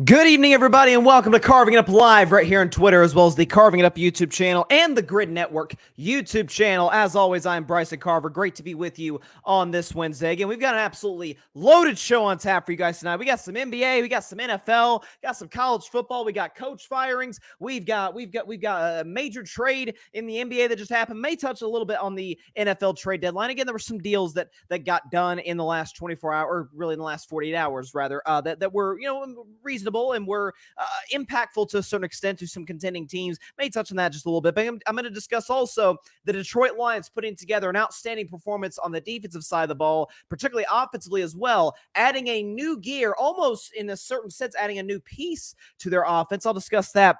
Good evening, everybody, and welcome to Carving It Up Live right here on Twitter, as well as the Carving It Up YouTube channel and the Grid Network YouTube channel. As always, I'm Bryson Carver. Great to be with you on this Wednesday. Again, we've got an absolutely loaded show on tap for you guys tonight. We got some NBA, we got some NFL, got some college football, we got coach firings, we've got a major trade in the NBA that just happened. May touch a little bit on the NFL trade deadline. Again, there were some deals that got done in the last 24 hours, or really in the last 48 hours, rather, that were reasonable and were impactful to a certain extent to some contending teams. May touch on that just a little bit, but I'm going to discuss also the Detroit Lions putting together an outstanding performance on the defensive side of the ball, particularly offensively as well, adding a new gear, almost in a certain sense, adding a new piece to their offense. I'll discuss that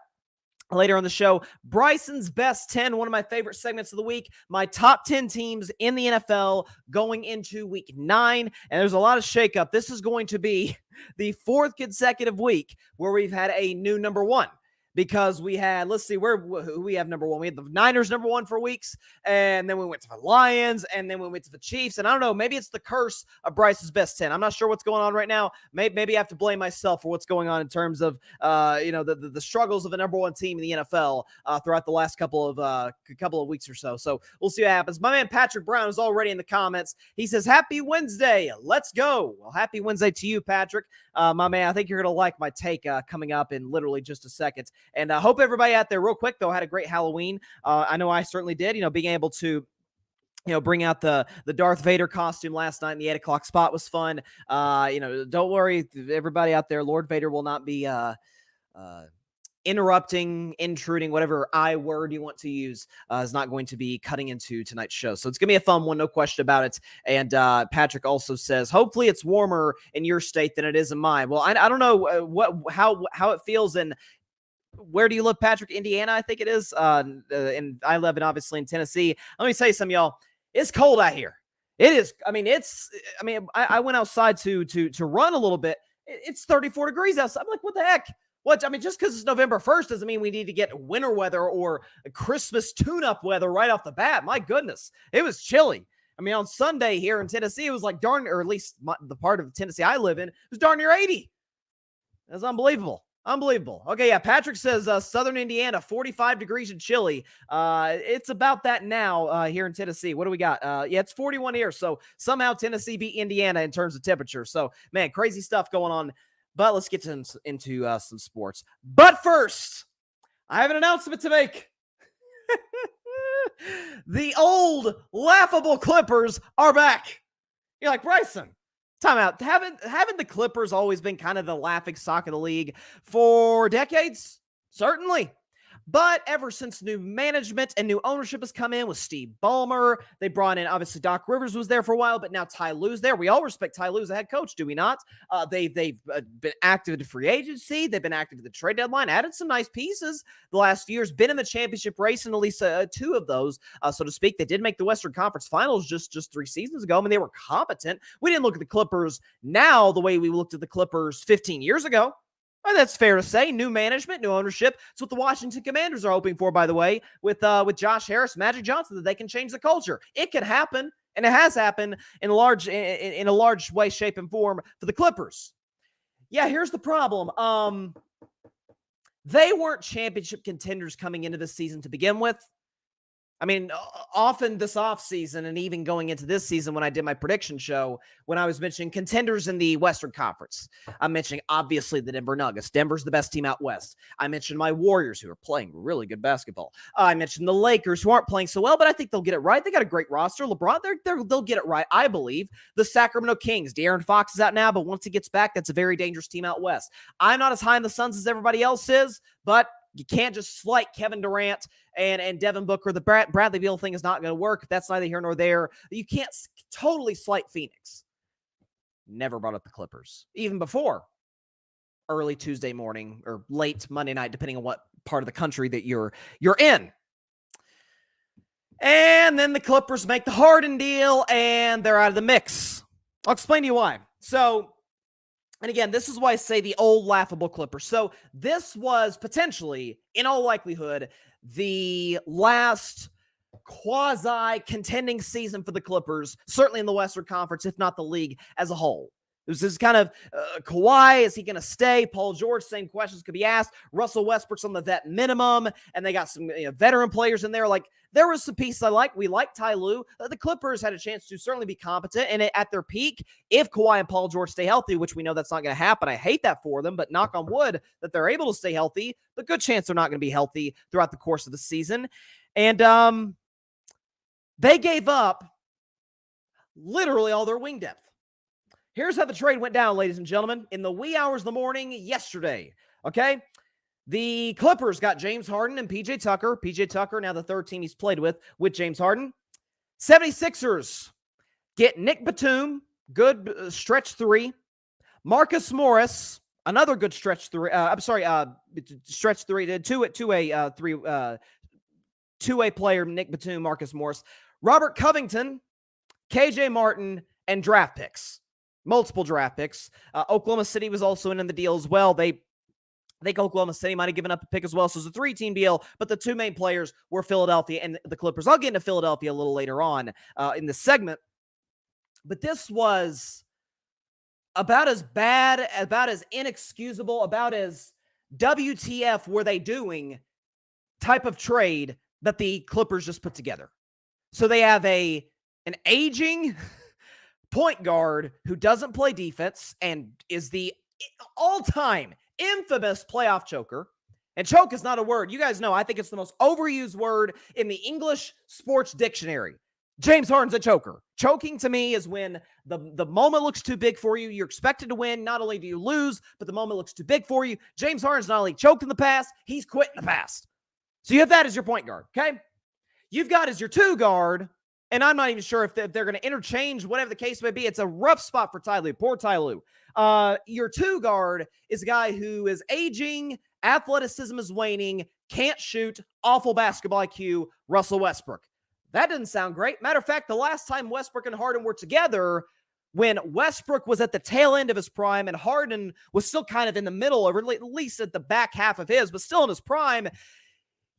later on the show. Bryson's Best 10, one of my favorite segments of the week. My top 10 teams in the NFL going into week 9. And there's a lot of shakeup. This is going to be the 4th consecutive week where we've had a new number 1. Because we had, let's see, who we have number 1. We had the Niners number 1 for weeks, and then we went to the Lions, and then we went to the Chiefs. And I don't know, maybe it's the curse of Bryce's Best 10. I'm not sure what's going on right now. Maybe I have to blame myself for what's going on in terms of, the struggles of a number 1 team in the NFL throughout the last couple of weeks or so. So we'll see what happens. My man Patrick Brown is already in the comments. He says, "Happy Wednesday. Let's go." Well, happy Wednesday to you, Patrick. My man, I think you're going to like my take coming up in literally just a second. And I hope everybody out there, real quick, though, had a great Halloween. I know I certainly did, being able to bring out the Darth Vader costume last night in the 8 o'clock spot was fun. Don't worry, everybody out there, Lord Vader will not be interrupting, intruding, whatever I word you want to use, is not going to be cutting into tonight's show. So it's going to be a fun one, no question about it. And Patrick also says, hopefully it's warmer in your state than it is in mine. Well, I don't know how it feels in, where do you live, Patrick? Indiana, I think it is. And I live obviously in Tennessee. Let me tell you something, y'all. It's cold out here. It is. I went outside to run a little bit. It's 34 degrees outside. I'm like, what the heck? What? Just because it's November 1st doesn't mean we need to get winter weather or Christmas tune-up weather right off the bat. My goodness. It was chilly. On Sunday here in Tennessee, it was like or at least the part of Tennessee I live in, it was darn near 80. That's unbelievable. Unbelievable. Okay, yeah, Patrick says Southern Indiana, 45 degrees and chilly. It's about that now here in Tennessee. What do we got? It's 41 here, so somehow Tennessee beat Indiana in terms of temperature. So, man, crazy stuff going on. But let's get into some sports. But first, I have an announcement to make. The old laughable Clippers are back. You're like, Bryson, time out. Haven't the Clippers always been kind of the laughing stock of the league for decades? Certainly. But ever since new management and new ownership has come in with Steve Ballmer, they brought in, obviously, Doc Rivers was there for a while, but now Ty Lue's there. We all respect Ty Lue as a head coach, do we not? They've been active in free agency. They've been active at the trade deadline, added some nice pieces the last few years, been in the championship race in at least 2 of those, so to speak. They did make the Western Conference Finals just 3 seasons ago. They were competent. We didn't look at the Clippers now the way we looked at the Clippers 15 years ago. Well, that's fair to say. New management, new ownership. It's what the Washington Commanders are hoping for, by the way, with Josh Harris, Magic Johnson, that they can change the culture. It can happen, and it has happened in a large way, shape, and form for the Clippers. Yeah, here's the problem. They weren't championship contenders coming into this season to begin with. Often this offseason and even going into this season when I did my prediction show, when I was mentioning contenders in the Western Conference, I'm mentioning, obviously, the Denver Nuggets. Denver's the best team out west. I mentioned my Warriors, who are playing really good basketball. I mentioned the Lakers, who aren't playing so well, but I think they'll get it right. They got a great roster. LeBron, they'll get it right, I believe. The Sacramento Kings, De'Aaron Fox is out now, but once he gets back, that's a very dangerous team out west. I'm not as high on the Suns as everybody else is, but you can't just slight Kevin Durant and Devin Booker. The Bradley Beal thing is not going to work. That's neither here nor there. You can't totally slight Phoenix. Never brought up the Clippers, even before early Tuesday morning or late Monday night, depending on what part of the country that you're in. And then the Clippers make the Harden deal, and they're out of the mix. I'll explain to you why. And again, this is why I say the old laughable Clippers. So this was potentially, in all likelihood, the last quasi-contending season for the Clippers, certainly in the Western Conference, if not the league as a whole. This is kind of Kawhi. Is he going to stay? Paul George, same questions could be asked. Russell Westbrook's on the vet minimum, and they got some veteran players in there. Like, there was some pieces I like. We like Ty Lue. The Clippers had a chance to certainly be competent, and at their peak, if Kawhi and Paul George stay healthy, which we know that's not going to happen, I hate that for them, but knock on wood that they're able to stay healthy, but good chance they're not going to be healthy throughout the course of the season. And they gave up literally all their wing depth. Here's how the trade went down, ladies and gentlemen, in the wee hours of the morning yesterday, okay? The Clippers got James Harden and P.J. Tucker. P.J. Tucker, now the third team he's played with James Harden. 76ers get Nick Batum, good stretch three. Marcus Morris, another good stretch three. Stretch three. Two-way player, Nick Batum, Marcus Morris. Robert Covington, K.J. Martin, and draft picks. Multiple draft picks. Oklahoma City was also in the deal as well. I think Oklahoma City might have given up a pick as well. So it's a three-team deal, but the two main players were Philadelphia and the Clippers. I'll get into Philadelphia a little later on in the segment. But this was about as bad, about as inexcusable, about as WTF were they doing type of trade that the Clippers just put together. So they have an aging point guard who doesn't play defense and is the all-time infamous playoff choker. And choke is not a word. You guys know, I think it's the most overused word in the English sports dictionary. James Harden's a choker. Choking to me is when the moment looks too big for you. You're expected to win. Not only do you lose, but the moment looks too big for you. James Harden's not only choked in the past, he's quit in the past. So you have that as your point guard, okay? You've got as your two guard, and I'm not even sure if they're going to interchange, whatever the case may be. It's a rough spot for Ty Lue. Poor Ty Lue. Your two guard is a guy who is aging, athleticism is waning, can't shoot, awful basketball IQ, Russell Westbrook. That doesn't sound great. Matter of fact, the last time Westbrook and Harden were together, when Westbrook was at the tail end of his prime and Harden was still kind of in the middle, or at least at the back half of his, but still in his prime,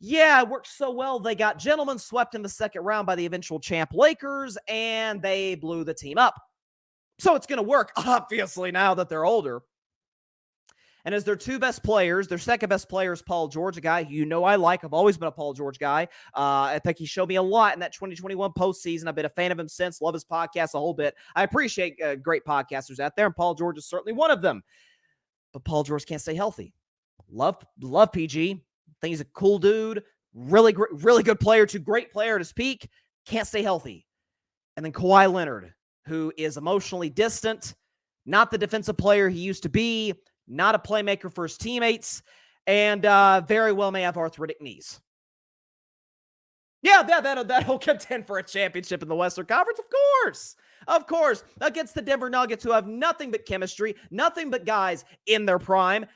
yeah, it worked so well. They got gentlemen swept in the second round by the eventual champ Lakers, and they blew the team up. So it's going to work, obviously, now that they're older. And as their two best players, their second best player is Paul George, a guy who you know I like. I've always been a Paul George guy. I think he showed me a lot in that 2021 postseason. I've been a fan of him since. Love his podcast a whole bit. I appreciate great podcasters out there, and Paul George is certainly one of them. But Paul George can't stay healthy. Love PG. Think he's a cool dude, really good player, great player at his peak, can't stay healthy. And then Kawhi Leonard, who is emotionally distant, not the defensive player he used to be, not a playmaker for his teammates, and very well may have arthritic knees. Yeah, that'll contend for a championship in the Western Conference, of course, against the Denver Nuggets, who have nothing but chemistry, nothing but guys in their prime.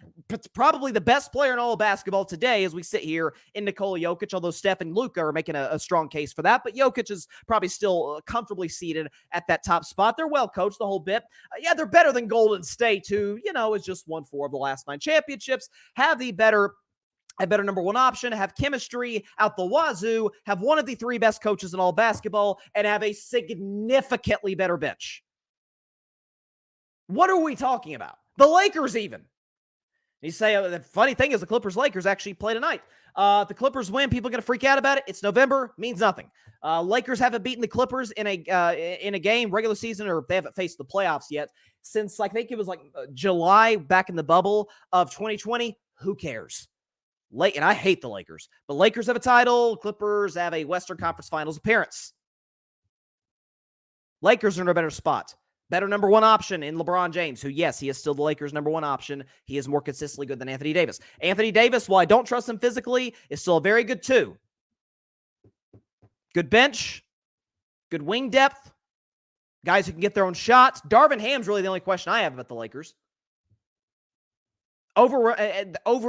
Probably the best player in all of basketball today as we sit here in Nikola Jokic, although Steph and Luka are making a strong case for that. But Jokic is probably still comfortably seated at that top spot. They're well coached the whole bit. Yeah, they're better than Golden State, who, has just won 4 of the last 9 championships, have a better number one option, have chemistry out the wazoo, have one of the 3 best coaches in all basketball, and have a significantly better bench. What are we talking about? The Lakers even. You say, the funny thing is the Clippers-Lakers actually play tonight. If the Clippers win, people are going to freak out about it. It's November, means nothing. Lakers haven't beaten the Clippers in a game, regular season, or they haven't faced the playoffs yet since, I think it was July back in the bubble of 2020. Who cares? And I hate the Lakers, but Lakers have a title. Clippers have a Western Conference Finals appearance. Lakers are in a better spot. Better number one option in LeBron James, who, yes, he is still the Lakers' number one option. He is more consistently good than Anthony Davis. Anthony Davis, while I don't trust him physically, is still a very good 2. Good bench, good wing depth, guys who can get their own shots. Darvin Ham's really the only question I have about the Lakers. Over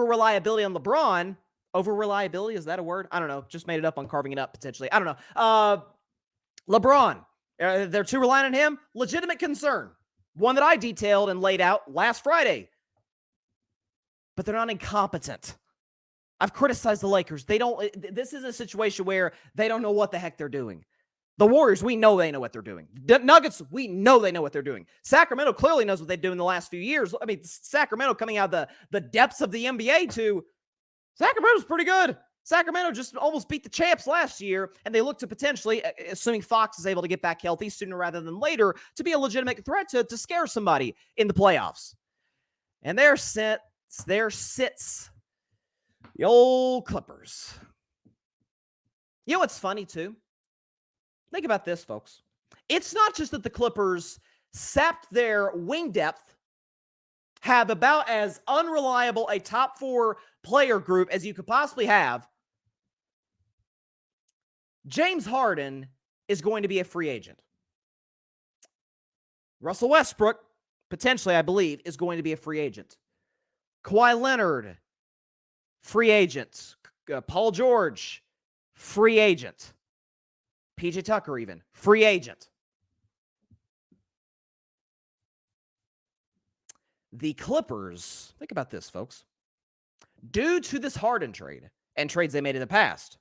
reliability on LeBron. Over reliability, is that a word? I don't know. Just made it up on carving it up, potentially. I don't know. LeBron. They're too reliant on him. Legitimate concern. One that I detailed and laid out last Friday. But they're not incompetent. I've criticized the Lakers. This is a situation where they don't know what the heck they're doing. The Warriors, we know they know what they're doing. The Nuggets, we know they know what they're doing. Sacramento clearly knows what they've done in the last few years. I mean, Sacramento coming out of the depths of the NBA to Sacramento's pretty good. Sacramento just almost beat the champs last year, and they look to potentially, assuming Fox is able to get back healthy sooner rather than later, to be a legitimate threat to scare somebody in the playoffs. And there sits the old Clippers. You know what's funny, too? Think about this, folks. It's not just that the Clippers sapped their wing depth, have about as unreliable a top 4 player group as you could possibly have. James Harden is going to be a free agent. Russell Westbrook, potentially, I believe, is going to be a free agent. Kawhi Leonard, free agent. Paul George, free agent. PJ Tucker even, free agent. The Clippers, think about this, folks. Due to this Harden trade and trades they made in the past,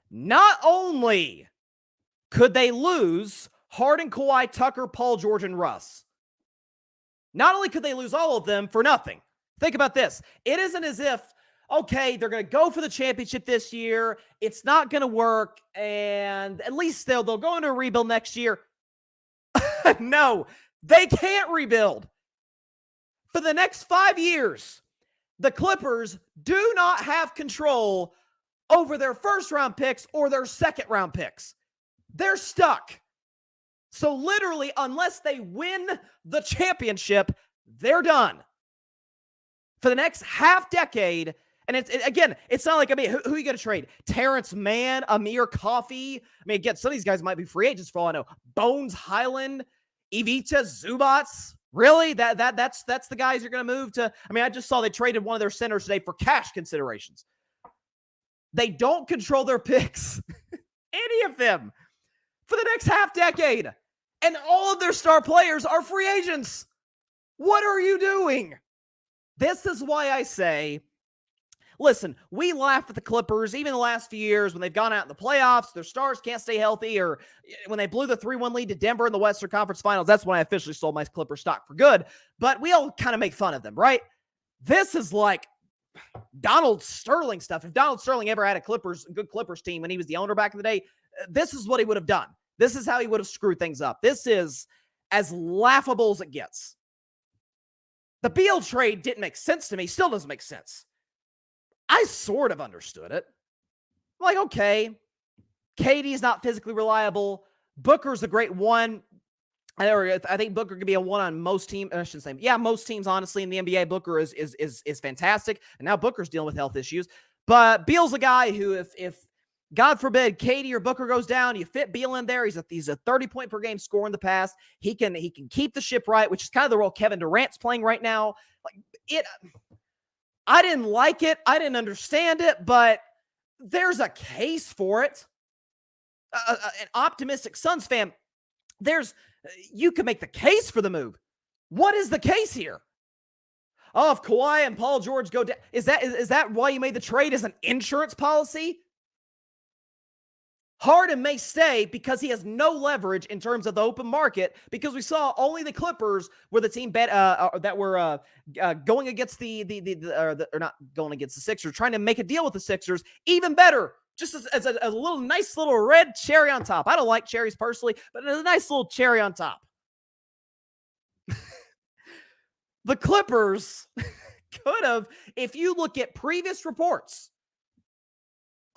not only could they lose Harden, Kawhi, Tucker, Paul George, and Russ, not only could they lose all of them for nothing. Think about this. It isn't as if, okay, they're going to go for the championship this year. It's not going to work, and at least they'll go into a rebuild next year. No, they can't rebuild. For the next 5 years, the Clippers do not have control over their first-round picks or their second-round picks. They're stuck. So literally, unless they win the championship, they're done. For the next half decade, and it's not like, I mean, who are you going to trade? Terrence Mann, Amir Coffey. I mean, again, some of these guys might be free agents for all I know. Bones Highland, Ivica Zubats. Really? That's the guys you're going to move to? I mean, I just saw they traded one of their centers today for cash considerations. They don't control their picks, any of them, for the next half decade. And all of their star players are free agents. What are you doing? This is why I say, listen, we laugh at the Clippers even the last few years when they've gone out in the playoffs, their stars can't stay healthy, or when they blew the 3-1 lead to Denver in the Western Conference Finals. That's when I officially sold my Clipper stock for good. But we all kind of make fun of them, right? This is like Donald Sterling stuff. If Donald Sterling ever had a good Clippers team when he was the owner back in the day, this is what he would have done. This is how he would have screwed things up. This is as laughable as it gets. The Beal trade didn't make sense to me. Still doesn't make sense. I sort of understood it. I'm like, okay, KD's not physically reliable. Booker's a great one. I think Booker could be a one on most teams. I shouldn't say, yeah, most teams, honestly, in the NBA. Booker is fantastic. And now Booker's dealing with health issues. But Beal's a guy who, if God forbid, KD or Booker goes down, you fit Beal in there. He's a 30-point per game scorer in the past. He can keep the ship right, which is kind of the role Kevin Durant's playing right now. I didn't like it. I didn't understand it, but there's a case for it. An optimistic Suns fan, you can make the case for the move. What is the case here? Oh, if Kawhi and Paul George go down, is that why you made the trade as an insurance policy? Harden may stay because he has no leverage in terms of the open market, because we saw only the Clippers were the team that were going against or not going against the Sixers, trying to make a deal with the Sixers. Even better, just as a little nice little red cherry on top. I don't like cherries personally, but it's a nice little cherry on top. The Clippers could have, if you look at previous reports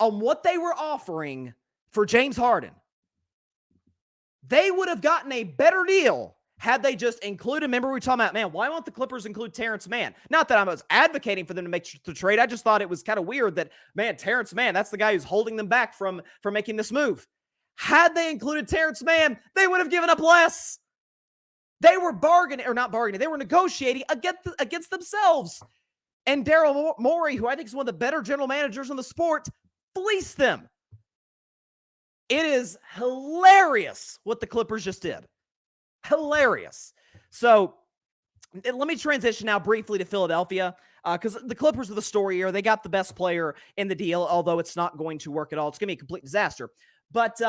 on what they were offering for James Harden, they would have gotten a better deal had they just included, remember we were talking about, man, why won't the Clippers include Terrence Mann? Not that I was advocating for them to make the trade. I just thought it was kind of weird that, man, Terrence Mann, that's the guy who's holding them back from making this move. Had they included Terrence Mann, they would have given up less. They were they were negotiating against themselves. And Daryl Morey, who I think is one of the better general managers in the sport, fleeced them. It is hilarious what the Clippers just did. Hilarious. So let me transition now briefly to Philadelphia, because the Clippers are the story here. They got the best player in the deal, although it's not going to work at all. It's going to be a complete disaster. But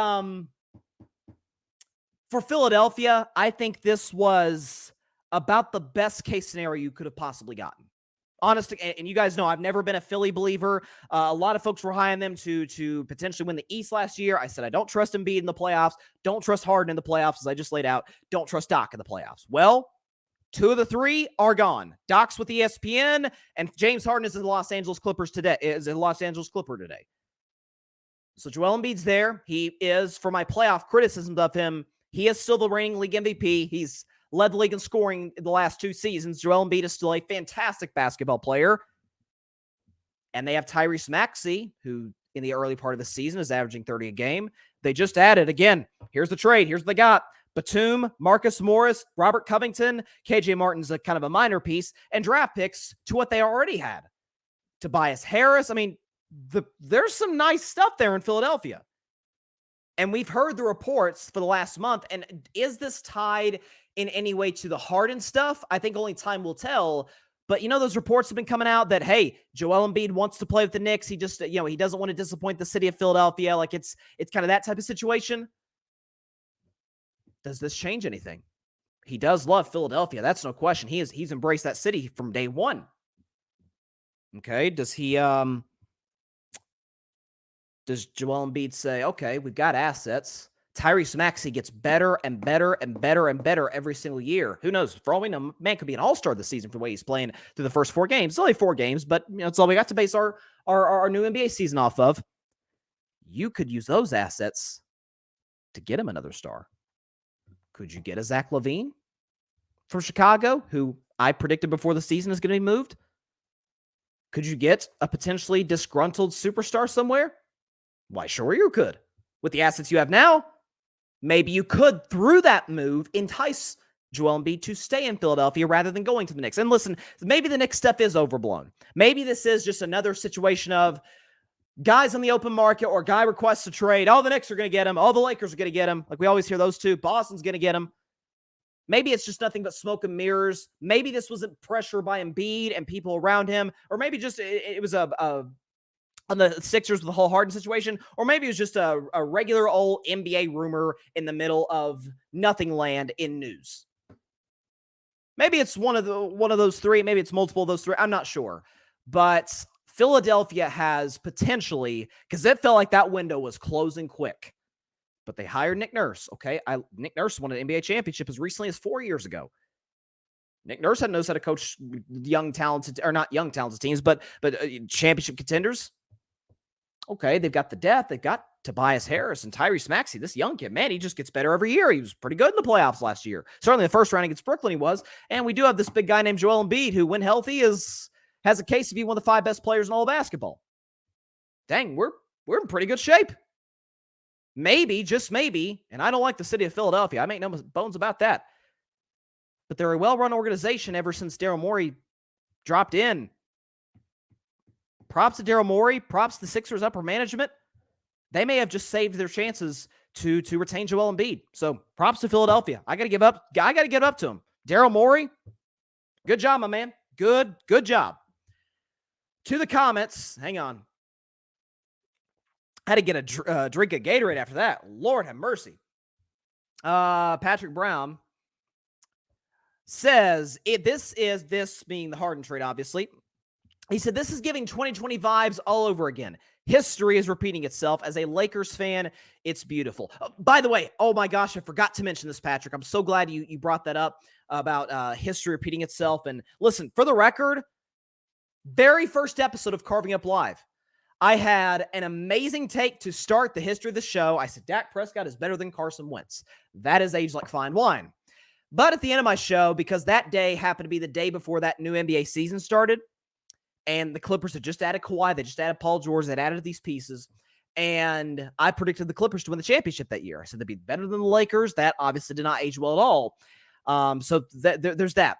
For Philadelphia, I think this was about the best case scenario you could have possibly gotten. Honest, and you guys know I've never been a Philly believer. A lot of folks were high on them to potentially win the East last year. I said I don't trust Embiid in the playoffs. Don't trust Harden in the playoffs, as I just laid out. Don't trust Doc in the playoffs. Well, 2 of the 3 are gone. Doc's with ESPN, and James Harden is in the Los Angeles Clippers today. Is a Los Angeles Clipper today. So Joel Embiid's there. He is, for my playoff criticisms of him, he is still the reigning league MVP. He's led the league in scoring in the last 2 seasons. Joel Embiid is still a fantastic basketball player. And they have Tyrese Maxey, who in the early part of the season is averaging 30 a game. They just added, again, here's the trade. Here's what they got. Batum, Marcus Morris, Robert Covington, KJ Martin's a kind of a minor piece, and draft picks to what they already had. Tobias Harris. I mean, there's some nice stuff there in Philadelphia. And we've heard the reports for the last month. And is this tied in any way to the Harden stuff? I think only time will tell. But, those reports have been coming out that, hey, Joel Embiid wants to play with the Knicks. He just, he doesn't want to disappoint the city of Philadelphia. Like, it's kind of that type of situation. Does this change anything? He does love Philadelphia. That's no question. He's embraced that city from day one. Okay. Does Joel Embiid say, okay, we've got assets. Tyrese Maxey gets better and better and better and better every single year. Who knows? For all we know, man could be an all-star this season for the way he's playing through the first 4 games. It's only 4 games, but it's all we got to base our new NBA season off of. You could use those assets to get him another star. Could you get a Zach LaVine from Chicago, who I predicted before the season is going to be moved? Could you get a potentially disgruntled superstar somewhere? Why, sure you could. With the assets you have now, maybe you could, through that move, entice Joel Embiid to stay in Philadelphia rather than going to the Knicks. And listen, maybe the Knicks stuff is overblown. Maybe this is just another situation of guys on the open market or guy requests a trade. Oh, the Knicks are going to get him. Oh, the Lakers are going to get him. Like we always hear those two. Boston's going to get him. Maybe it's just nothing but smoke and mirrors. Maybe this wasn't pressure by Embiid and people around him. Or maybe just it was on the Sixers with the whole Harden situation. Or maybe it was just a regular old NBA rumor in the middle of nothing land in news. Maybe it's one of those 3. Maybe it's multiple of those 3. I'm not sure. But Philadelphia has potentially, because it felt like that window was closing quick. But they hired Nick Nurse, okay? Nick Nurse won an NBA championship as recently as 4 years ago. Nick Nurse knows how to coach young, talented, or not young, talented teams, but championship contenders. Okay, they've got the depth. They've got Tobias Harris and Tyrese Maxey. This young kid, man, he just gets better every year. He was pretty good in the playoffs last year. Certainly the first round against Brooklyn he was. And we do have this big guy named Joel Embiid who, when healthy, has a case to be one of the 5 best players in all of basketball. Dang, we're in pretty good shape. Maybe, just maybe, and I don't like the city of Philadelphia. I make no bones about that. But they're a well-run organization ever since Daryl Morey dropped in. Props to Daryl Morey. Props to the Sixers upper management. They may have just saved their chances to retain Joel Embiid. So props to Philadelphia. I got to give up to him. Daryl Morey, good job, my man. Good job. To the comments. Hang on. I had to get a drink of Gatorade after that. Lord have mercy. Patrick Brown says, this being the Harden trade, obviously. He said, this is giving 2020 vibes all over again. History is repeating itself. As a Lakers fan, it's beautiful. By the way, oh my gosh, I forgot to mention this, Patrick. I'm so glad you brought that up about history repeating itself. And listen, for the record, very first episode of Carving Up Live, I had an amazing take to start the history of the show. I said, Dak Prescott is better than Carson Wentz. That is aged like fine wine. But at the end of my show, because that day happened to be the day before that new NBA season started, and the Clippers had just added Kawhi, they just added Paul George, they'd added these pieces, and I predicted the Clippers to win the championship that year. I said they'd be better than the Lakers. That obviously did not age well at all. So there's that.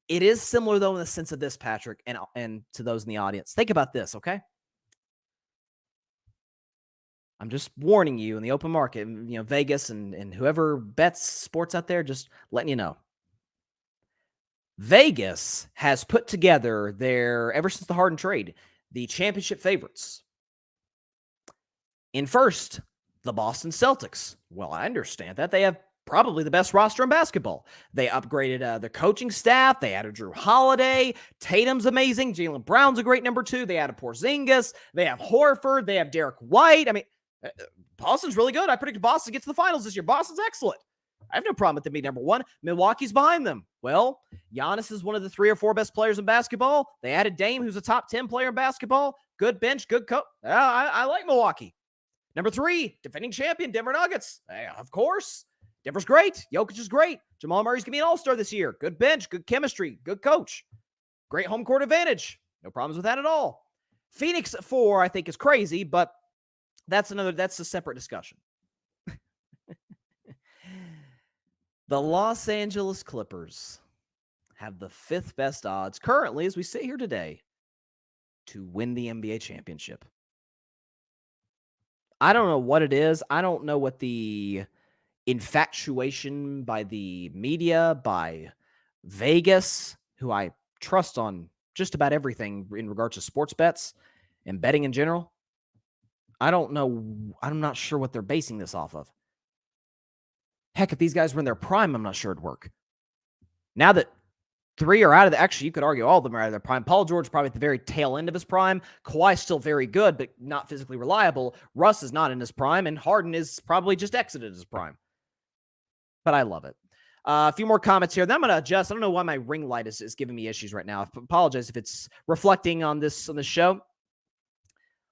It is similar, though, in the sense of this, Patrick, and to those in the audience. Think about this, okay? I'm just warning you in the open market, Vegas and whoever bets sports out there, just letting you know. Vegas has put together ever since the Harden trade, the championship favorites. In first, The Boston Celtics. Well, I understand that. They have probably the best roster in basketball. They upgraded the coaching staff. They added Drew Holiday. Tatum's amazing. Jaylen Brown's a great number 2. They added Porzingis. They have Horford. They have Derek White. I mean, Boston's really good. I predicted Boston to get to the finals this year. Boston's excellent. I have no problem with them being number 1. Milwaukee's behind them. Well, Giannis is one of the 3 or 4 best players in basketball. They added Dame, who's a top 10 player in basketball. Good bench, good coach. I like Milwaukee. Number 3, defending champion, Denver Nuggets. Of course. Denver's great. Jokic is great. Jamal Murray's going to be an all-star this year. Good bench, good chemistry, good coach. Great home court advantage. No problems with that at all. Phoenix at 4, I think, is crazy, but that's a separate discussion. The Los Angeles Clippers have the 5th best odds currently, as we sit here today, to win the NBA championship. I don't know what it is. I don't know what the infatuation by the media, by Vegas, who I trust on just about everything in regards to sports bets and betting in general. I don't know. I'm not sure what they're basing this off of. Heck, if these guys were in their prime, I'm not sure it'd work. Now that 3 are out of actually, you could argue all of them are out of their prime. Paul George probably at the very tail end of his prime. Kawhi's still very good, but not physically reliable. Russ is not in his prime, and Harden is probably just exited his prime. But I love it. A few more comments here. Then I'm going to adjust. I don't know why my ring light is giving me issues right now. I apologize if it's reflecting on this show.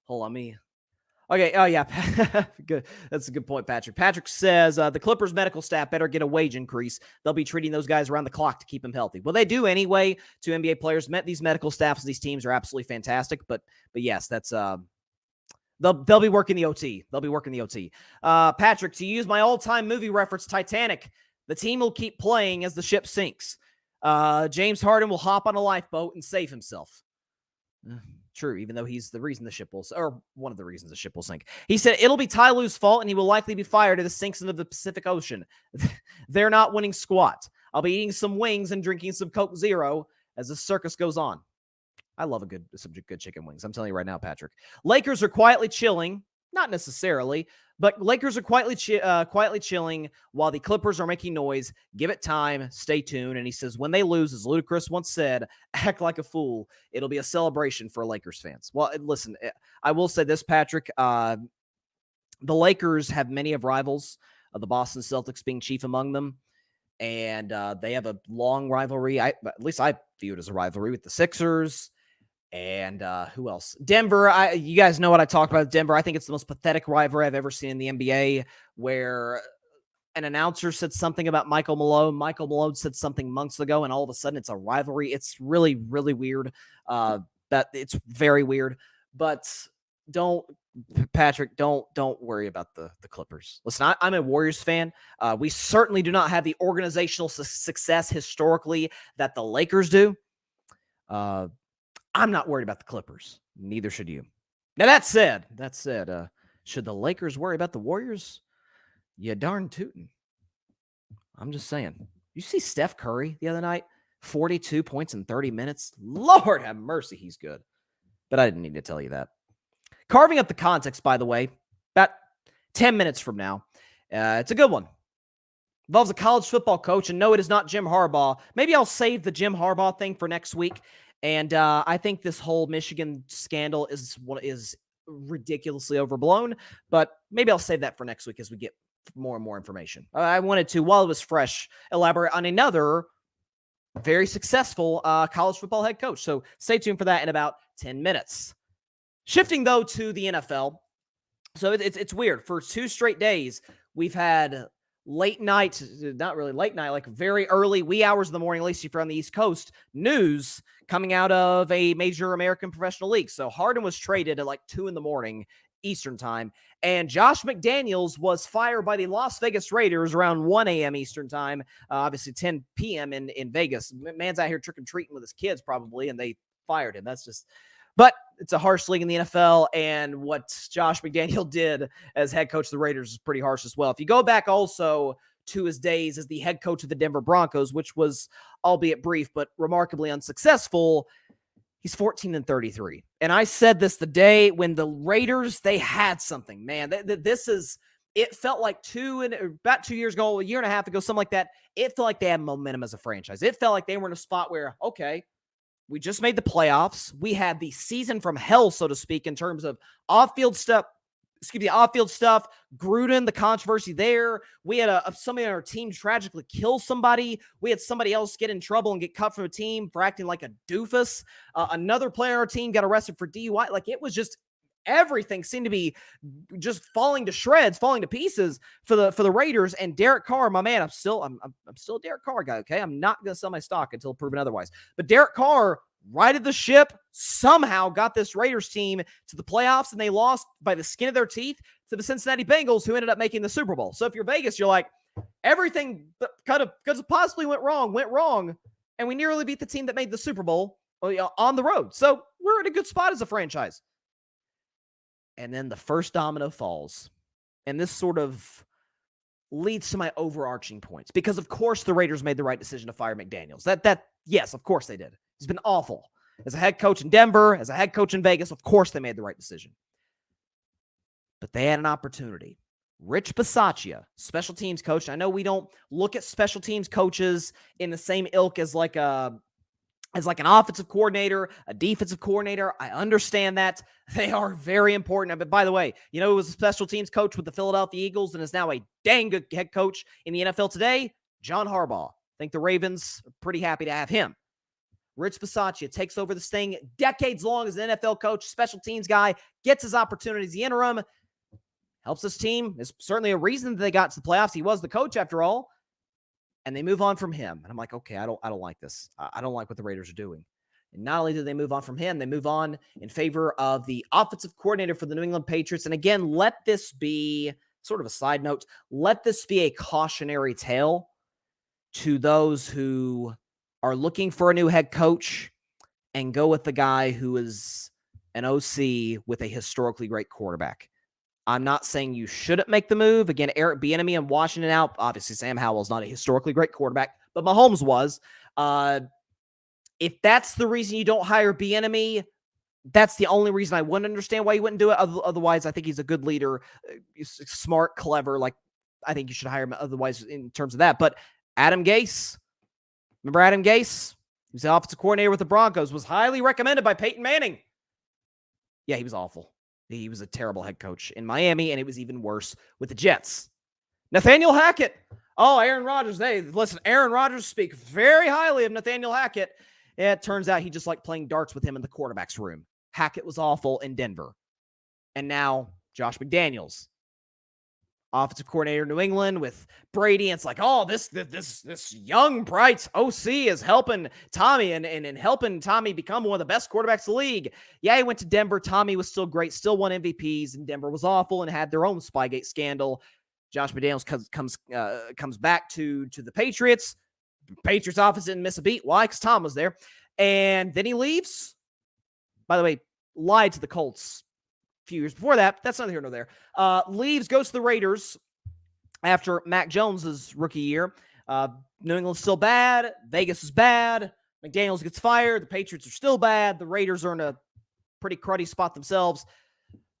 Hold on, me. Okay. Oh, yeah. Good. That's a good point, Patrick. Patrick says the Clippers medical staff better get a wage increase. They'll be treating those guys around the clock to keep them healthy. Well, they do anyway to NBA players. These medical staffs of these teams are absolutely fantastic. But yes, that's they'll be working the OT. They'll be working the OT. Patrick, to use my all-time movie reference, Titanic, the team will keep playing as the ship sinks. James Harden will hop on a lifeboat and save himself. True, even though he's the reason the ship will, or one of the reasons the ship will sink. He said it'll be Ty Lue's fault, and he will likely be fired if it sinks into the Pacific Ocean. They're not winning squat. I'll be eating some wings and drinking some Coke Zero as the circus goes on. I love some good chicken wings. I'm telling you right now, Patrick. Lakers are quietly chilling. Not necessarily, but Lakers are quietly chilling while the Clippers are making noise. Give it time. Stay tuned. And he says, when they lose, as Ludacris once said, act like a fool. It'll be a celebration for Lakers fans. Well, listen, I will say this, Patrick. The Lakers have many of rivals, the Boston Celtics being chief among them. And they have a long rivalry. At least I view it as a rivalry with the Sixers. And who else? Denver. You guys know what I talk about Denver. I think it's the most pathetic rivalry I've ever seen in the NBA, where an announcer said something about Michael Malone. Michael Malone said something months ago, and all of a sudden it's a rivalry. It's really, really weird. It's very weird. But Patrick, don't worry about the Clippers. Listen, I'm a Warriors fan. We certainly do not have the organizational success historically that the Lakers do. I'm not worried about the Clippers. Neither should you. Now, that said, should the Lakers worry about the Warriors? You darn tootin'. I'm just saying. You see Steph Curry the other night? 42 points in 30 minutes. Lord have mercy, he's good. But I didn't need to tell you that. Carving up the context, by the way, about 10 minutes from now. It's a good one. Involves a college football coach, and no, it is not Jim Harbaugh. Maybe I'll save the Jim Harbaugh thing for next week. And I think this whole Michigan scandal is ridiculously overblown, but maybe I'll save that for next week as we get more and more information. I wanted to, while it was fresh, elaborate on another very successful college football head coach. So stay tuned for that in about 10 minutes. Shifting, though, to the NFL. So it's weird. For 2 straight days, we've had late night, not really late night, like very early, wee hours in the morning, at least if you're on the East Coast, news coming out of a major American professional league. So Harden was traded at like 2 a.m. Eastern time, and Josh McDaniels was fired by the Las Vegas Raiders around 1 a.m. Eastern time, obviously 10 p.m. in Vegas. Man's out here trick-or-treating with his kids probably, and they fired him. But it's a harsh league in the NFL, and what Josh McDaniel did as head coach of the Raiders is pretty harsh as well. If you go back also to his days as the head coach of the Denver Broncos, which was, albeit brief, but remarkably unsuccessful, he's 14-33. And I said this the day when the Raiders, they had something, man. This is it felt like about 2 years ago, a year and a half ago, something like that, it felt like they had momentum as a franchise. It felt like they were in a spot where, okay, we just made the playoffs. We had the season from hell, so to speak, in terms of off-field stuff. Off-field stuff. Gruden, the controversy there. We had somebody on our team tragically kill somebody. We had somebody else get in trouble and get cut from a team for acting like a doofus. Another player on our team got arrested for DUI. Like, it was just everything seemed to be just falling to shreds, falling to pieces for the Raiders. And Derek Carr, my man, I'm still a Derek Carr guy. Okay, I'm not going to sell my stock until proven otherwise. But Derek Carr righted the ship, somehow got this Raiders team to the playoffs, and they lost by the skin of their teeth to the Cincinnati Bengals, who ended up making the Super Bowl. So if you're Vegas, you're like, everything that could have possibly went wrong, and we nearly beat the team that made the Super Bowl on the road. So we're in a good spot as a franchise. And then the first domino falls. And this sort of leads to my overarching points. Because, of course, the Raiders made the right decision to fire McDaniels. Yes, of course they did. He's been awful. As a head coach in Denver, as a head coach in Vegas, of course they made the right decision. But they had an opportunity. Rich Bisaccia, special teams coach. I know we don't look at special teams coaches in the same ilk as like an offensive coordinator, a defensive coordinator. I understand that. They are very important. But by the way, he was a special teams coach with the Philadelphia Eagles and is now a dang good head coach in the NFL today, John Harbaugh. I think the Ravens are pretty happy to have him. Rich Bisaccia takes over this thing decades long as an NFL coach, special teams guy, gets his opportunities the interim, helps this team. Is certainly a reason that they got to the playoffs. He was the coach after all. And they move on from him. And I'm like, okay, I don't like this. I don't like what the Raiders are doing. And not only do they move on from him, they move on in favor of the offensive coordinator for the New England Patriots. And again, let this be sort of a side note. Let this be a cautionary tale to those who are looking for a new head coach and go with the guy who is an OC with a historically great quarterback. I'm not saying you shouldn't make the move. Again, Eric Bieniemy in Washington out. Obviously, Sam Howell's not a historically great quarterback, but Mahomes was. If that's the reason you don't hire Bieniemy, that's the only reason I wouldn't understand why you wouldn't do it. Otherwise, I think he's a good leader, he's smart, clever. Like, I think you should hire him otherwise in terms of that. But Adam Gase, remember Adam Gase? He was the offensive coordinator with the Broncos, was highly recommended by Peyton Manning. Yeah, he was awful. He was a terrible head coach in Miami, and it was even worse with the Jets. Nathaniel Hackett. Oh, Aaron Rodgers. Aaron Rodgers speak very highly of Nathaniel Hackett. It turns out he just liked playing darts with him in the quarterback's room. Hackett was awful in Denver. And now Josh McDaniels, offensive coordinator in New England with Brady. And it's like, oh, this young, bright OC is helping Tommy and helping Tommy become one of the best quarterbacks in the league. Yeah, he went to Denver. Tommy was still great, still won MVPs, and Denver was awful and had their own Spygate scandal. Josh McDaniels comes back to the Patriots. Patriots office didn't miss a beat. Why? Because Tom was there. And then he leaves. By the way, lied to the Colts few years before that. That's neither here nor there. Leaves, goes to the Raiders after Mac Jones's rookie year. New England's still bad. Vegas is bad. McDaniels gets fired. The Patriots are still bad. The Raiders are in a pretty cruddy spot themselves.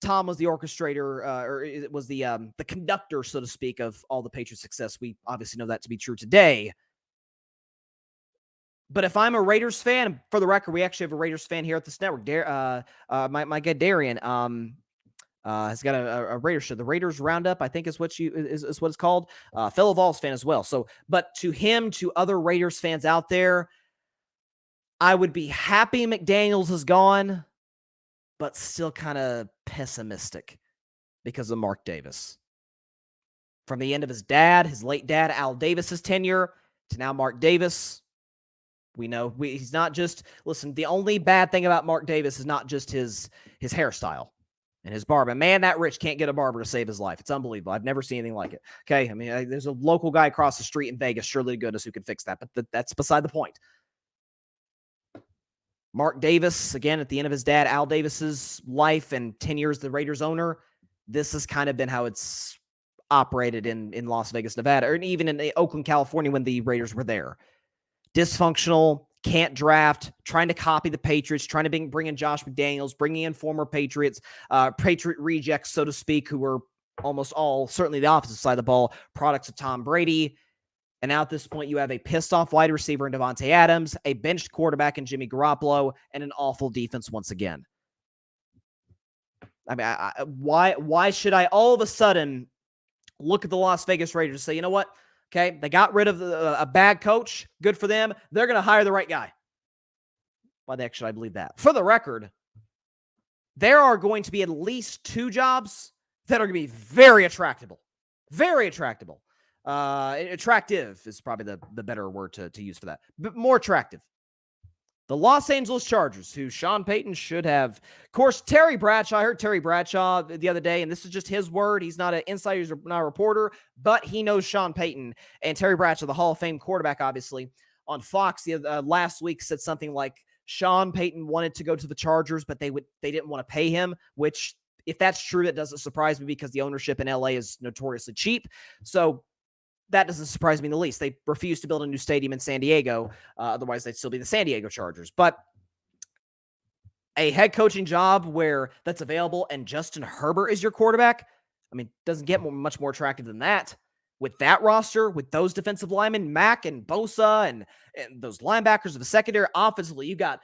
Tom was the orchestrator, or it was the conductor, so to speak, of all the Patriots' success. We obviously know that to be true today. But if I'm a Raiders fan, for the record, we actually have a Raiders fan here at this network. My guy Darian has got a Raiders show. The Raiders Roundup, I think, is what it's called. Fellow Vols fan as well. So, but to him, to other Raiders fans out there, I would be happy McDaniels is gone, but still kind of pessimistic because of Mark Davis. From the end of his late dad, Al Davis's tenure, to now Mark Davis. We know he's not just, listen, the only bad thing about Mark Davis is not just his hairstyle and his barber. Man, that rich can't get a barber to save his life. It's unbelievable. I've never seen anything like it. Okay, I mean, there's a local guy across the street in Vegas, surely goodness, who can fix that, but that's beside the point. Mark Davis, again, at the end of his dad, Al Davis's life and 10 years the Raiders owner, this has kind of been how it's operated in Las Vegas, Nevada, or even in Oakland, California when the Raiders were there. Dysfunctional, can't draft, trying to copy the Patriots, trying to bring in Josh McDaniels, bringing in former Patriots, Patriot rejects, so to speak, who were almost all, certainly the offensive side of the ball, products of Tom Brady. And now at this point, you have a pissed-off wide receiver in Devontae Adams, a benched quarterback in Jimmy Garoppolo, and an awful defense once again. I mean, why should I all of a sudden look at the Las Vegas Raiders and say, you know what? Okay, they got rid of a bad coach. Good for them. They're going to hire the right guy. Why the heck should I believe that? For the record, there are going to be at least 2 jobs that are going to be very attractable. Very attractable. Attractive is probably the better word to use for that. But more attractive. The Los Angeles Chargers, who Sean Payton should have. Of course, Terry Bradshaw. I heard Terry Bradshaw the other day, and this is just his word. He's not an insider, he's not a reporter, but he knows Sean Payton. And Terry Bradshaw, the Hall of Fame quarterback, obviously, on Fox last week said something like Sean Payton wanted to go to the Chargers, but they didn't want to pay him, which, if that's true, that doesn't surprise me because the ownership in LA is notoriously cheap. So that doesn't surprise me in the least. They refuse to build a new stadium in San Diego. Otherwise, they'd still be the San Diego Chargers. But a head coaching job where that's available and Justin Herbert is your quarterback, I mean, doesn't get much more attractive than that. With that roster, with those defensive linemen, Mack and Bosa, and those linebackers of the secondary, offensively, you got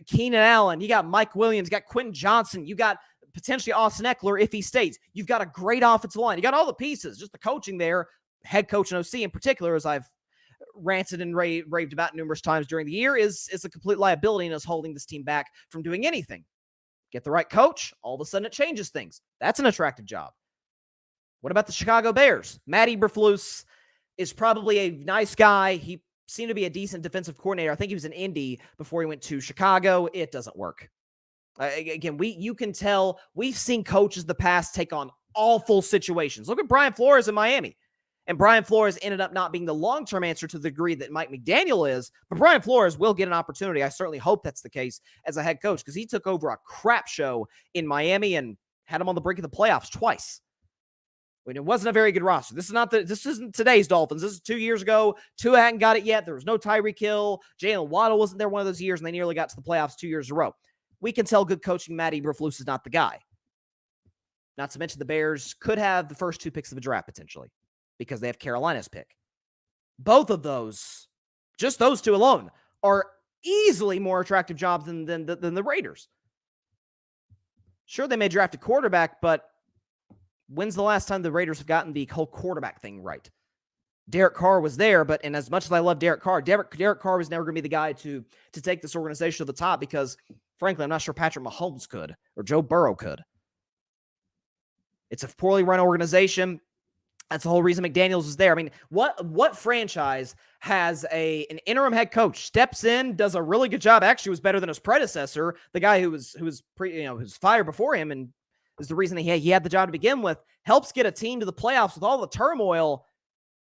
Keenan Allen, you got Mike Williams, you got Quentin Johnson, you got potentially Austin Eckler if he stays. You've got a great offensive line. You got all the pieces, just the coaching there. Head coach and OC in particular, as I've ranted and raved about numerous times during the year, is a complete liability and is holding this team back from doing anything. Get the right coach, all of a sudden it changes things. That's an attractive job. What about the Chicago Bears? Matt Eberflus is probably a nice guy. He seemed to be a decent defensive coordinator. I think he was in Indy before he went to Chicago. It doesn't work. Again, you can tell we've seen coaches in the past take on awful situations. Look at Brian Flores in Miami. And Brian Flores ended up not being the long-term answer to the degree that Mike McDaniel is. But Brian Flores will get an opportunity. I certainly hope that's the case as a head coach because he took over a crap show in Miami and had him on the brink of the playoffs twice. I mean, it wasn't a very good roster. This isn't today's Dolphins. This is 2 years ago. Tua hadn't got it yet. There was no Tyreek Hill. Jalen Waddle wasn't there one of those years, and they nearly got to the playoffs 2 years in a row. We can tell good coaching Matt Eberflus is not the guy. Not to mention the Bears could have the first 2 picks of the draft potentially, because they have Carolina's pick. Both of those, just those 2 alone, are easily more attractive jobs than the Raiders. Sure, they may draft a quarterback, but when's the last time the Raiders have gotten the whole quarterback thing right? Derek Carr was there, and as much as I love Derek Carr, Derek Carr was never going to be the guy to take this organization to the top because, frankly, I'm not sure Patrick Mahomes could or Joe Burrow could. It's a poorly run organization. That's the whole reason McDaniels is there. I mean, what franchise has an interim head coach, steps in, does a really good job, actually was better than his predecessor, the guy who was fired before him and is the reason he had the job to begin with, helps get a team to the playoffs with all the turmoil,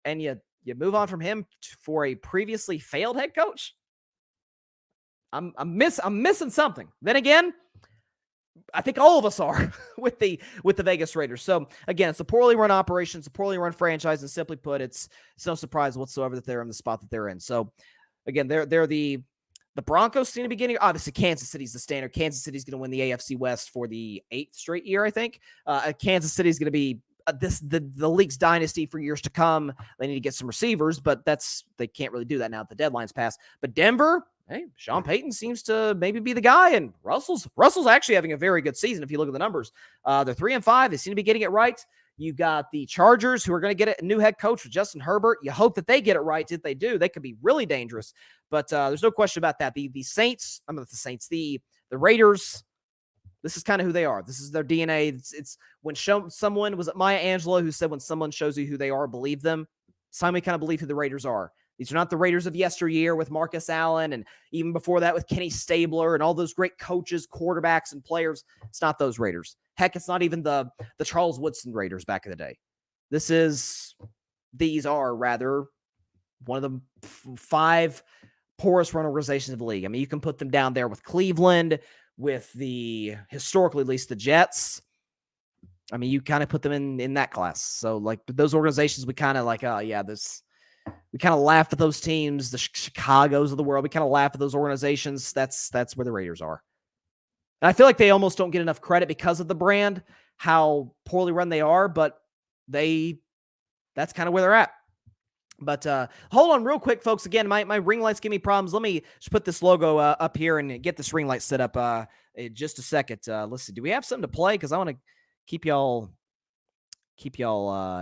and you move on from him for a previously failed head coach? I'm missing something. Then again, I think all of us are with the Vegas Raiders. So again, it's a poorly run operation, it's a poorly run franchise, and simply put, it's no surprise whatsoever that they're in the spot that they're in. So again, they're the Broncos seem to be getting, obviously Kansas City's the standard. Kansas City's going to win the AFC West for the 8th straight year, I think. Kansas City's going to be the league's dynasty for years to come. They need to get some receivers, but they can't really do that now that the deadline's passed. But Denver, hey, Sean Payton seems to maybe be the guy, and Russell's actually having a very good season if you look at the numbers. They're 3-5. They seem to be getting it right. You got the Chargers, who are going to get a new head coach with Justin Herbert. You hope that they get it right. If they do, they could be really dangerous. But there's no question about that. The Saints, the Raiders, this is kind of who they are. This is their DNA. It's when someone, was it Maya Angelou who said, when someone shows you who they are, believe them? It's time we kind of believe who the Raiders are. These are not the Raiders of yesteryear with Marcus Allen, and even before that with Kenny Stabler and all those great coaches, quarterbacks, and players. It's not those Raiders. Heck, it's not even the Charles Woodson Raiders back in the day. These are rather one of the 5 poorest run organizations of the league. I mean, you can put them down there with Cleveland, with historically at least the Jets. I mean, you kind of put them in that class. So like those organizations, we kind of like, we kind of laugh at those teams, the Chicagos of the world. We kind of laugh at those organizations. That's where the Raiders are. And I feel like they almost don't get enough credit because of the brand. how poorly run they are, but that's kind of where they're at. But hold on real quick, folks. Again, my ring lights give me problems. Let me just put this logo up here and get this ring light set up in just a second. Let's see. Do we have something to play? Because I want to keep y'all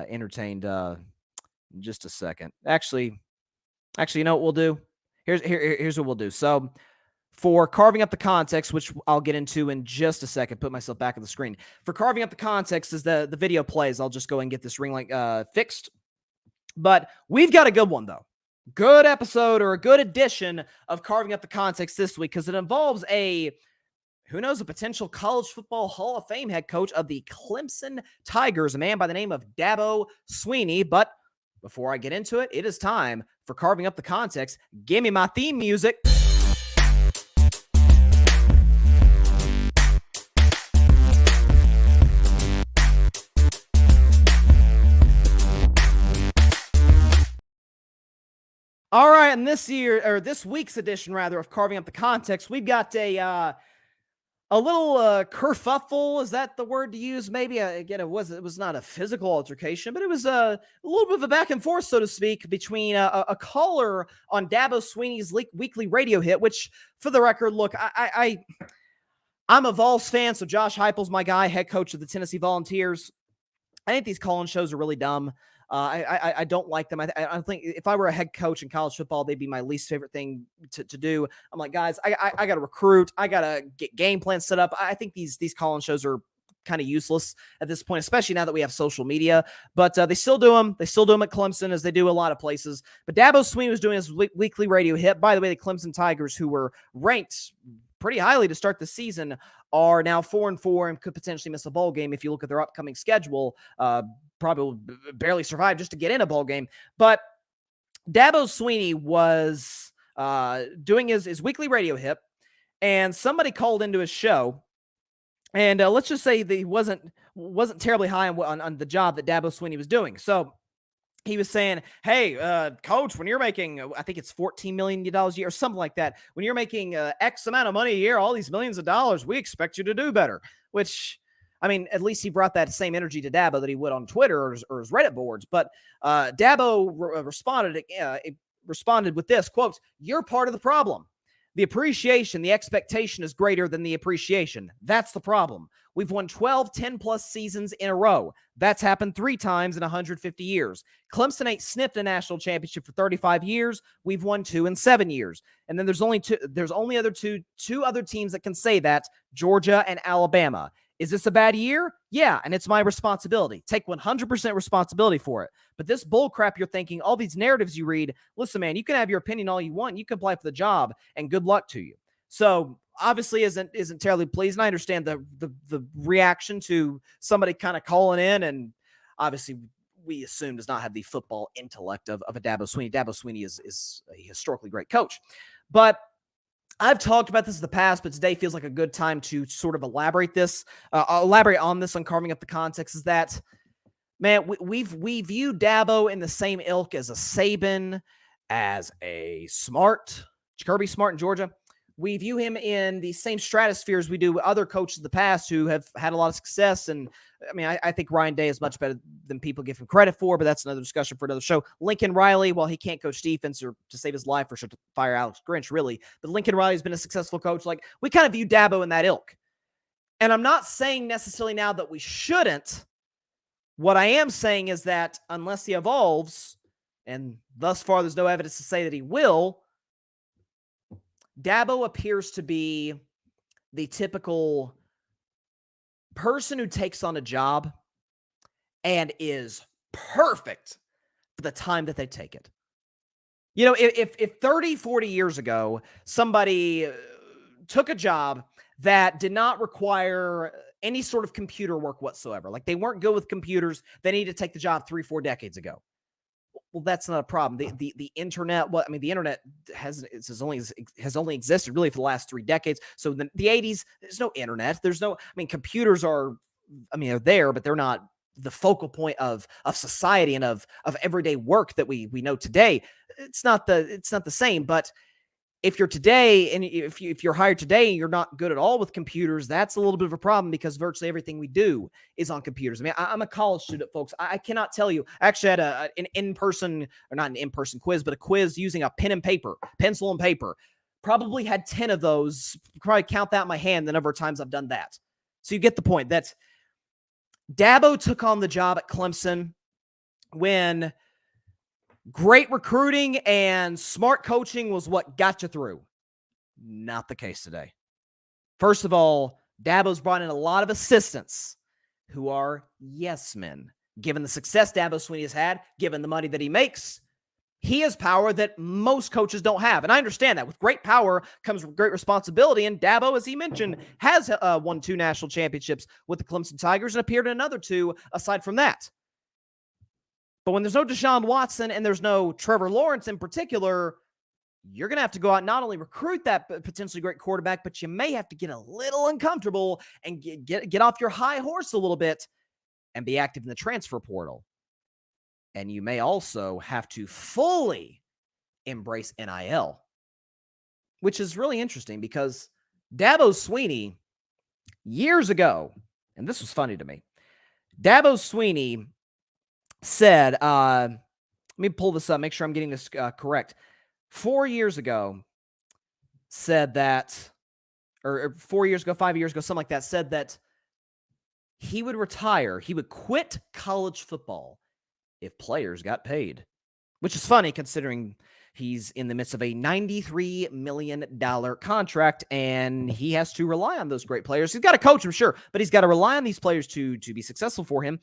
entertained in just a second. Actually, you know what we'll do? Here's what we'll do. So for carving up the context, which I'll get into in just a second, put myself back on the screen. For carving up the context as the video plays, I'll just go and get this ring light fixed. But we've got a good one, though. Good episode or a good edition of Carving Up the Context this week because it involves a potential college football Hall of Fame head coach of the Clemson Tigers, a man by the name of Dabo Swinney. But before I get into it, it is time for Carving Up the Context. Give me my theme music. All right, and this week's edition, rather, of Carving Up the Context, we've got a little kerfuffle. Is that the word to use? Maybe again, it was not a physical altercation, but it was a little bit of a back and forth, so to speak, between a caller on Dabo Swinney's weekly radio hit. Which, for the record, look, I'm a Vols fan, so Josh Heupel's my guy, head coach of the Tennessee Volunteers. I think these call-in shows are really dumb. I don't like them. I think if I were a head coach in college football, they'd be my least favorite thing to do. I'm like, guys, I got to recruit. I got to get game plans set up. I think these call-in shows are kind of useless at this point, especially now that we have social media. But they still do them. They still do them at Clemson, as they do a lot of places. But Dabo Swinney was doing his weekly radio hit. By the way, the Clemson Tigers, who were ranked pretty highly to start the season, are now 4-4 and could potentially miss a bowl game if you look at their upcoming schedule. Probably will barely survive just to get in a bowl game. But Dabo Swinney was doing his weekly radio hit, and somebody called into his show. And let's just say that he wasn't terribly high on the job that Dabo Swinney was doing. So he was saying, hey, coach, when you're making, I think it's $14 million a year or something like that, when you're making X amount of money a year, all these millions of dollars, we expect you to do better. Which, I mean, at least he brought that same energy to Dabo that he would on Twitter or his Reddit boards. But Dabo responded with this, quote, "You're part of the problem. The appreciation, the expectation is greater than the appreciation. That's the problem. We've won 12 10-plus seasons in a row. That's happened 3 times in 150 years. Clemson ain't sniffed a national championship for 35 years. We've won 2 in 7 years. And then there's only two other teams that can say that, Georgia and Alabama. Is this a bad year? Yeah, and it's my responsibility. Take 100% responsibility for it. But this bull crap you're thinking, all these narratives you read, listen, man, you can have your opinion all you want. You can apply for the job, and good luck to you." So obviously isn't terribly pleased. And I understand the reaction to somebody kind of calling in, and obviously we assume does not have the football intellect of a Dabo Swinney. Dabo Swinney is a historically great coach. But I've talked about this in the past, but today feels like a good time to sort of elaborate on this on Carving Up the Context. Is that, man, we view Dabo in the same ilk as a Saban, as a Kirby Smart in Georgia. We view him in the same stratosphere as we do other coaches of the past who have had a lot of success. And I mean, I think Ryan Day is much better than people give him credit for, but that's another discussion for another show. Lincoln Riley, while he can't coach defense or to save his life or to fire Alex Grinch, really, but Lincoln Riley's been a successful coach. Like, we kind of view Dabo in that ilk. And I'm not saying necessarily now that we shouldn't. What I am saying is that unless he evolves, and thus far there's no evidence to say that he will, Dabo appears to be the typical person who takes on a job and is perfect for the time that they take it. You know, if 30, 40 years ago, somebody took a job that did not require any sort of computer work whatsoever, like they weren't good with computers, they needed to take the job 3-4 decades ago. Well, that's not a problem. The internet, the internet has only existed really for the last 3 decades. So the 80s, there's no internet. Computers are there, but they're not the focal point of society and of everyday work that we know today. It's not the same, but if you're today and if you're hired today and you're not good at all with computers, that's a little bit of a problem because virtually everything we do is on computers. I mean, I'm a college student, folks. I cannot tell you. I actually had an in-person, or not an in-person quiz, but a quiz using a pen and paper, pencil and paper. Probably had 10 of those. Probably count that in my hand the number of times I've done that. So you get the point. That Dabo took on the job at Clemson when great recruiting and smart coaching was what got you through. Not the case today. First of all, Dabo's brought in a lot of assistants who are yes men. Given the success Dabo Swinney has had, given the money that he makes, he has power that most coaches don't have. And I understand that. With great power comes great responsibility. And Dabo, as he mentioned, has won 2 national championships with the Clemson Tigers and appeared in another 2 aside from that. But when there's no Deshaun Watson and there's no Trevor Lawrence in particular, you're going to have to go out and not only recruit that potentially great quarterback, but you may have to get a little uncomfortable and get off your high horse a little bit and be active in the transfer portal. And you may also have to fully embrace NIL, which is really interesting because Dabo Swinney, years ago, and this was funny to me, Dabo Swinney said, let me pull this up, make sure I'm getting this correct. 4 years ago, said that, or 4 years ago, 5 years ago, something like that, said that he would retire, he would quit college football if players got paid, which is funny considering he's in the midst of a $93 million contract and he has to rely on those great players. He's got to coach them, sure, but he's got to rely on these players to be successful for him.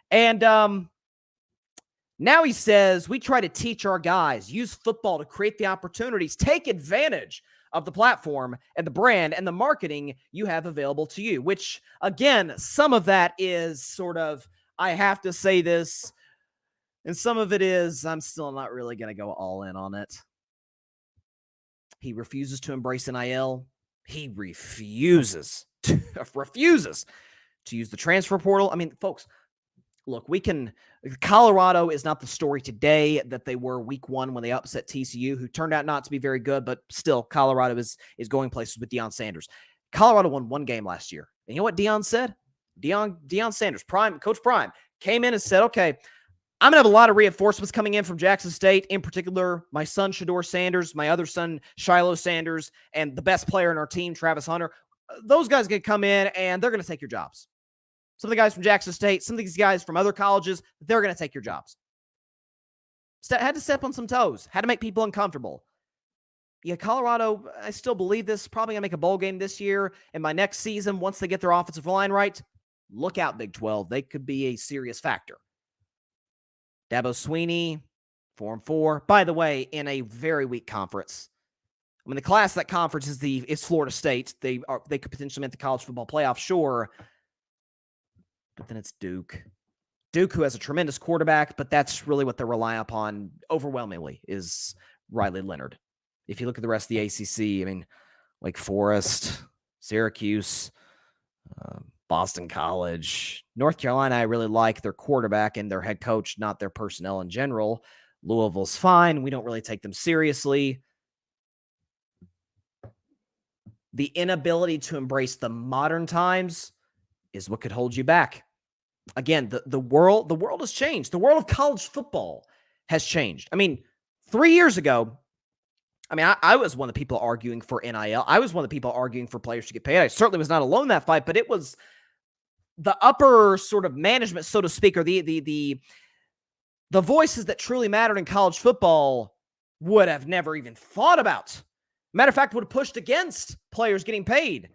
And now he says, we try to teach our guys, use football to create the opportunities, take advantage of the platform and the brand and the marketing you have available to you, which, again, some of that is sort of, I have to say this, and some of it is, I'm still not really going to go all in on it. He refuses to embrace NIL. He refuses to use the transfer portal. I mean, folks, look, Colorado is not the story today that they were week 1 when they upset TCU, who turned out not to be very good, but still Colorado is going places with Deion Sanders. Colorado won 1 game last year. And you know what Deion said? Deion Sanders, Coach Prime, came in and said, okay, I'm going to have a lot of reinforcements coming in from Jackson State, in particular, my son, Shador Sanders, my other son, Shiloh Sanders, and the best player in our team, Travis Hunter. Those guys are going to come in, and they're going to take your jobs. Some of the guys from Jackson State, some of these guys from other colleges, they're going to take your jobs. Had to step on some toes. Had to make people uncomfortable. Yeah, Colorado, I still believe this, probably going to make a bowl game this year. And by next season, once they get their offensive line right, look out, Big 12. They could be a serious factor. Dabo Swinney, 4-4. By the way, in a very weak conference. I mean, the class of that conference is Florida State. They could potentially make the college football playoff, sure. But then it's Duke. Duke, who has a tremendous quarterback, but that's really what they're relying upon overwhelmingly is Riley Leonard. If you look at the rest of the ACC, I mean, Wake Forest, Syracuse, Boston College, North Carolina, I really like their quarterback and their head coach, not their personnel in general. Louisville's fine. We don't really take them seriously. The inability to embrace the modern times is what could hold you back. Again, the world has changed. The world of college football has changed. I mean, 3 years ago, I was one of the people arguing for NIL. I was one of the people arguing for players to get paid. I certainly was not alone in that fight, but it was the upper sort of management, so to speak, or the voices that truly mattered in college football would have never even thought about. Matter of fact, would have pushed against players getting paid.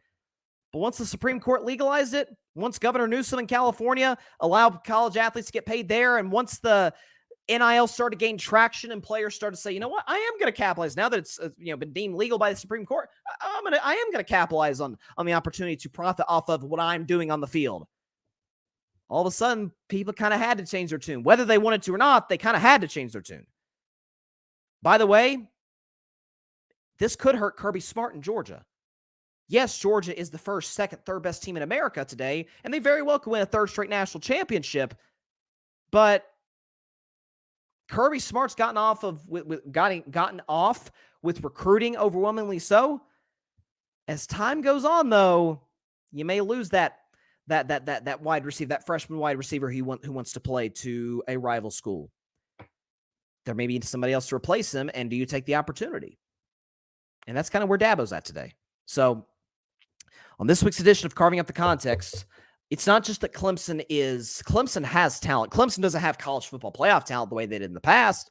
But once the Supreme Court legalized it, once Governor Newsom in California allowed college athletes to get paid there, and once the NIL started to gain traction and players started to say, you know what, I am going to capitalize now that it's been deemed legal by the Supreme Court. I am going to capitalize on the opportunity to profit off of what I'm doing on the field. All of a sudden, people kind of had to change their tune. Whether they wanted to or not, they kind of had to change their tune. By the way, this could hurt Kirby Smart in Georgia. Yes, Georgia is the first, second, third best team in America today, and they very well could win a third straight national championship. But Kirby Smart's gotten off with recruiting overwhelmingly so. As time goes on, though, you may lose that wide receiver, that freshman wide receiver who wants to play to a rival school. There may be somebody else to replace him, and do you take the opportunity? And that's kind of where Dabo's at today. So on this week's edition of Carving Up the Context, it's not just that Clemson has talent. Clemson doesn't have college football playoff talent the way they did in the past,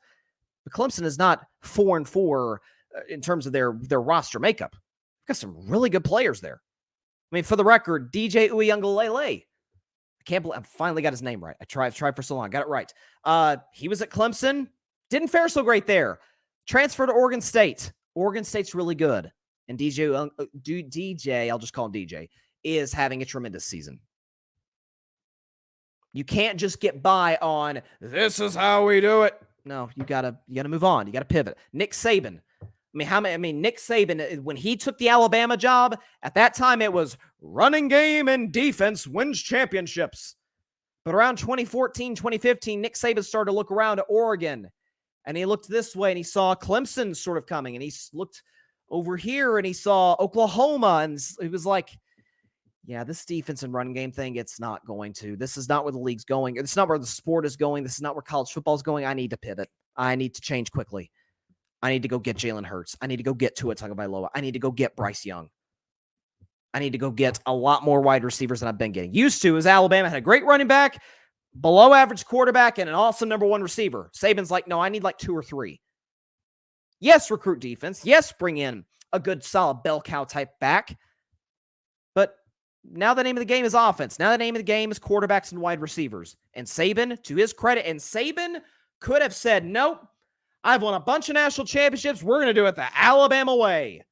but Clemson is not 4-4 in terms of their roster makeup. Got some really good players there. I mean, for the record, DJ Uiagalelei. I can't believe I finally got his name right. I've tried for so long. Got it right. He was at Clemson. Didn't fare so great there. Transferred to Oregon State. Oregon State's really good. And DJ, I'll just call him DJ, is having a tremendous season. You can't just get by on, this is how we do it. No, you gotta move on. You gotta pivot. Nick Saban. Nick Saban, when he took the Alabama job, at that time it was running game and defense wins championships. But around 2014, 2015, Nick Saban started to look around at Oregon, and he looked this way, and he saw Clemson sort of coming, and he looked over here, and he saw Oklahoma, and he was like, yeah, this defense and running game thing, it's not going to. This is not where the league's going. It's not where the sport is going. This is not where college football is going. I need to pivot. I need to change quickly. I need to go get Jalen Hurts. I need to go get Tua Tagovailoa. I need to go get Bryce Young. I need to go get a lot more wide receivers than I've been getting used to, as Alabama had a great running back, below average quarterback, and an awesome number one receiver. Saban's like, no, I need like 2 or 3. Yes, recruit defense. Yes, bring in a good, solid bell cow type back. But now the name of the game is offense. Now the name of the game is quarterbacks and wide receivers. And Saban, to his credit, and Saban could have said, nope, I've won a bunch of national championships. We're going to do it the Alabama way.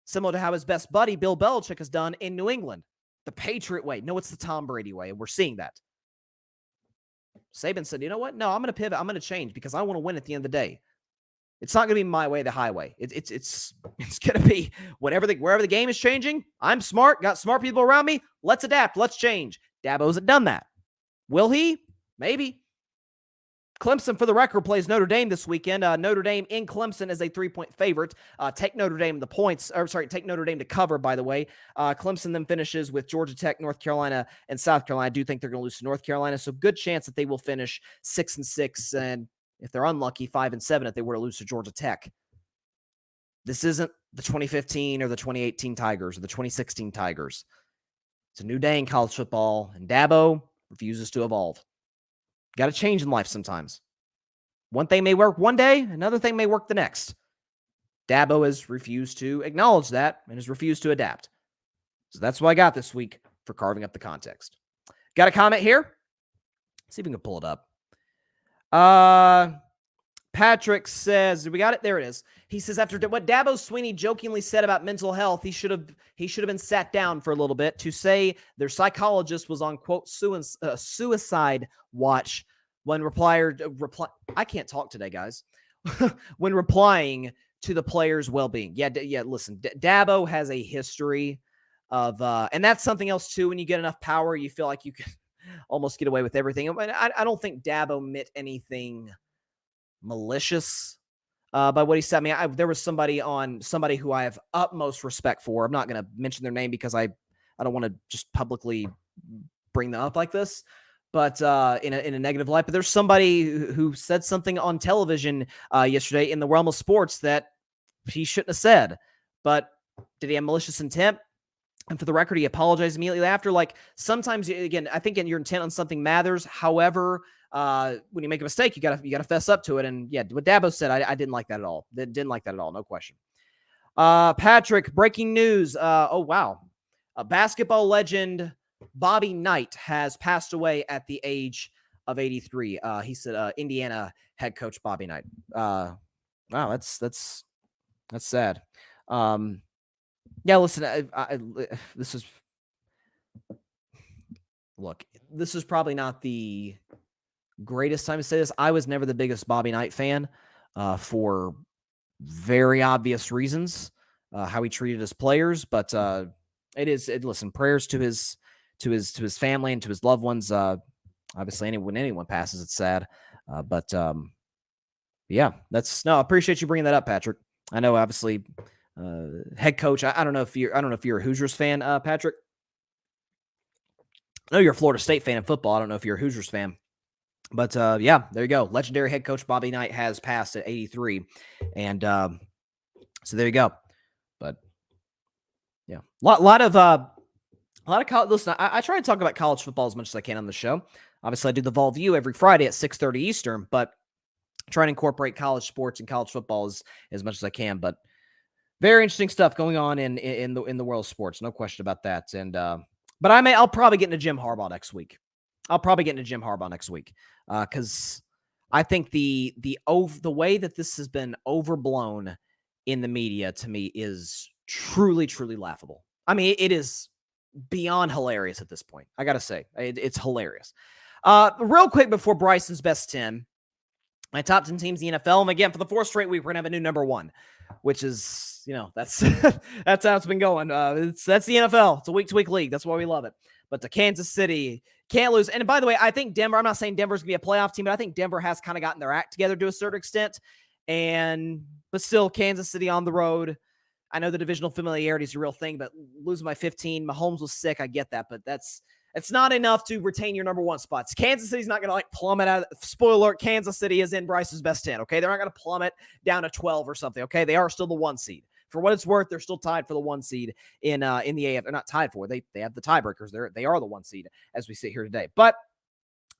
Similar to how his best buddy, Bill Belichick, has done in New England. The Patriot way. No, it's the Tom Brady way. And we're seeing that. Saban said, you know what? No, I'm going to pivot. I'm going to change because I want to win at the end of the day. It's not going to be my way, the highway. It's going to be wherever the game is changing. I'm smart. Got smart people around me. Let's adapt. Let's change. Dabo's done that. Will he? Maybe. Clemson, for the record, plays Notre Dame this weekend. Notre Dame in Clemson is a 3-point favorite. Take Notre Dame take Notre Dame to cover, by the way. Clemson then finishes with Georgia Tech, North Carolina, and South Carolina. I do think they're going to lose to North Carolina, so good chance that they will finish 6-6, and if they're unlucky, 5-7 if they were to lose to Georgia Tech. This isn't the 2015 or the 2018 Tigers or the 2016 Tigers. It's a new day in college football, and Dabo refuses to evolve. Got to change in life sometimes. One thing may work one day, another thing may work the next. Dabo has refused to acknowledge that and has refused to adapt. So that's what I got this week for Carving Up the Context. Got a comment here? Let's see if we can pull it up. Patrick says, we got it? There it is. He says, after what Dabo Swinney jokingly said about mental health, he should have been sat down for a little bit to say their psychologist was on, quote, suicide watch when I can't talk today, guys. When replying to the player's well-being. Yeah, listen, Dabo has a history of, and that's something else too. When you get enough power, you feel like you can almost get away with everything. I don't think Dabo meant anything malicious by what he said. I mean, there was somebody who I have utmost respect for. I'm not going to mention their name because I don't want to just publicly bring them up like this, but in a negative light. But there's somebody who said something on television yesterday in the realm of sports that he shouldn't have said. But did he have malicious intent? And for the record, he apologized immediately after. Like, sometimes, again, I think your intent on something matters. However, when you make a mistake, you gotta fess up to it. And yeah, what Dabo said, I didn't like that at all. Didn't like that at all. No question. Patrick, breaking news. Oh wow, a basketball legend Bobby Knight has passed away at the age of 83. He said Indiana head coach Bobby Knight. Wow, that's sad. Yeah, listen, this is probably not the greatest time to say this. I was never the biggest Bobby Knight fan for very obvious reasons, how he treated his players, but listen, prayers to his family and to his loved ones. Obviously, when anyone passes, it's sad, but Yeah, I appreciate you bringing that up, Patrick. I know, obviously, head coach. I don't know if you're a Hoosiers fan, Patrick. I know you're a Florida State fan in football. I don't know if you're a Hoosiers fan. But yeah, there you go. Legendary head coach Bobby Knight has passed at 83. And so there you go. But yeah, a lot of college. Listen, I try to talk about college football as much as I can on the show. Obviously, I do the Vol View every Friday at 6:30 Eastern, but trying to incorporate college sports and college football as much as I can. But very interesting stuff going on in the world of sports. No question about that. And but I'll probably get into Jim Harbaugh next week. Because I think the way that this has been overblown in the media, to me, is truly, truly laughable. I mean, it is beyond hilarious at this point. I got to say, it's hilarious. Real quick before Bryson's best 10, my top 10 teams in the NFL. And again, for the fourth straight week, we're going to have a new number one, which is, that's that's how it's been going. That's the NFL. It's a week-to-week league. That's why we love it. But the Kansas City can't lose. And by the way, I think Denver, I'm not saying Denver's going to be a playoff team, but I think Denver has kind of gotten their act together to a certain extent. But still, Kansas City on the road. I know the divisional familiarity is a real thing, but losing by 15, Mahomes was sick. I get that, but it's not enough to retain your number one spots. Kansas City's not going to plummet out. Spoiler alert, Kansas City is in Bryce's best 10, okay? They're not going to plummet down to 12 or something, okay? They are still the one seed. For what it's worth, they're still tied for the one seed in the AF. They're not tied for it. They have the tiebreakers. They are the one seed as we sit here today. But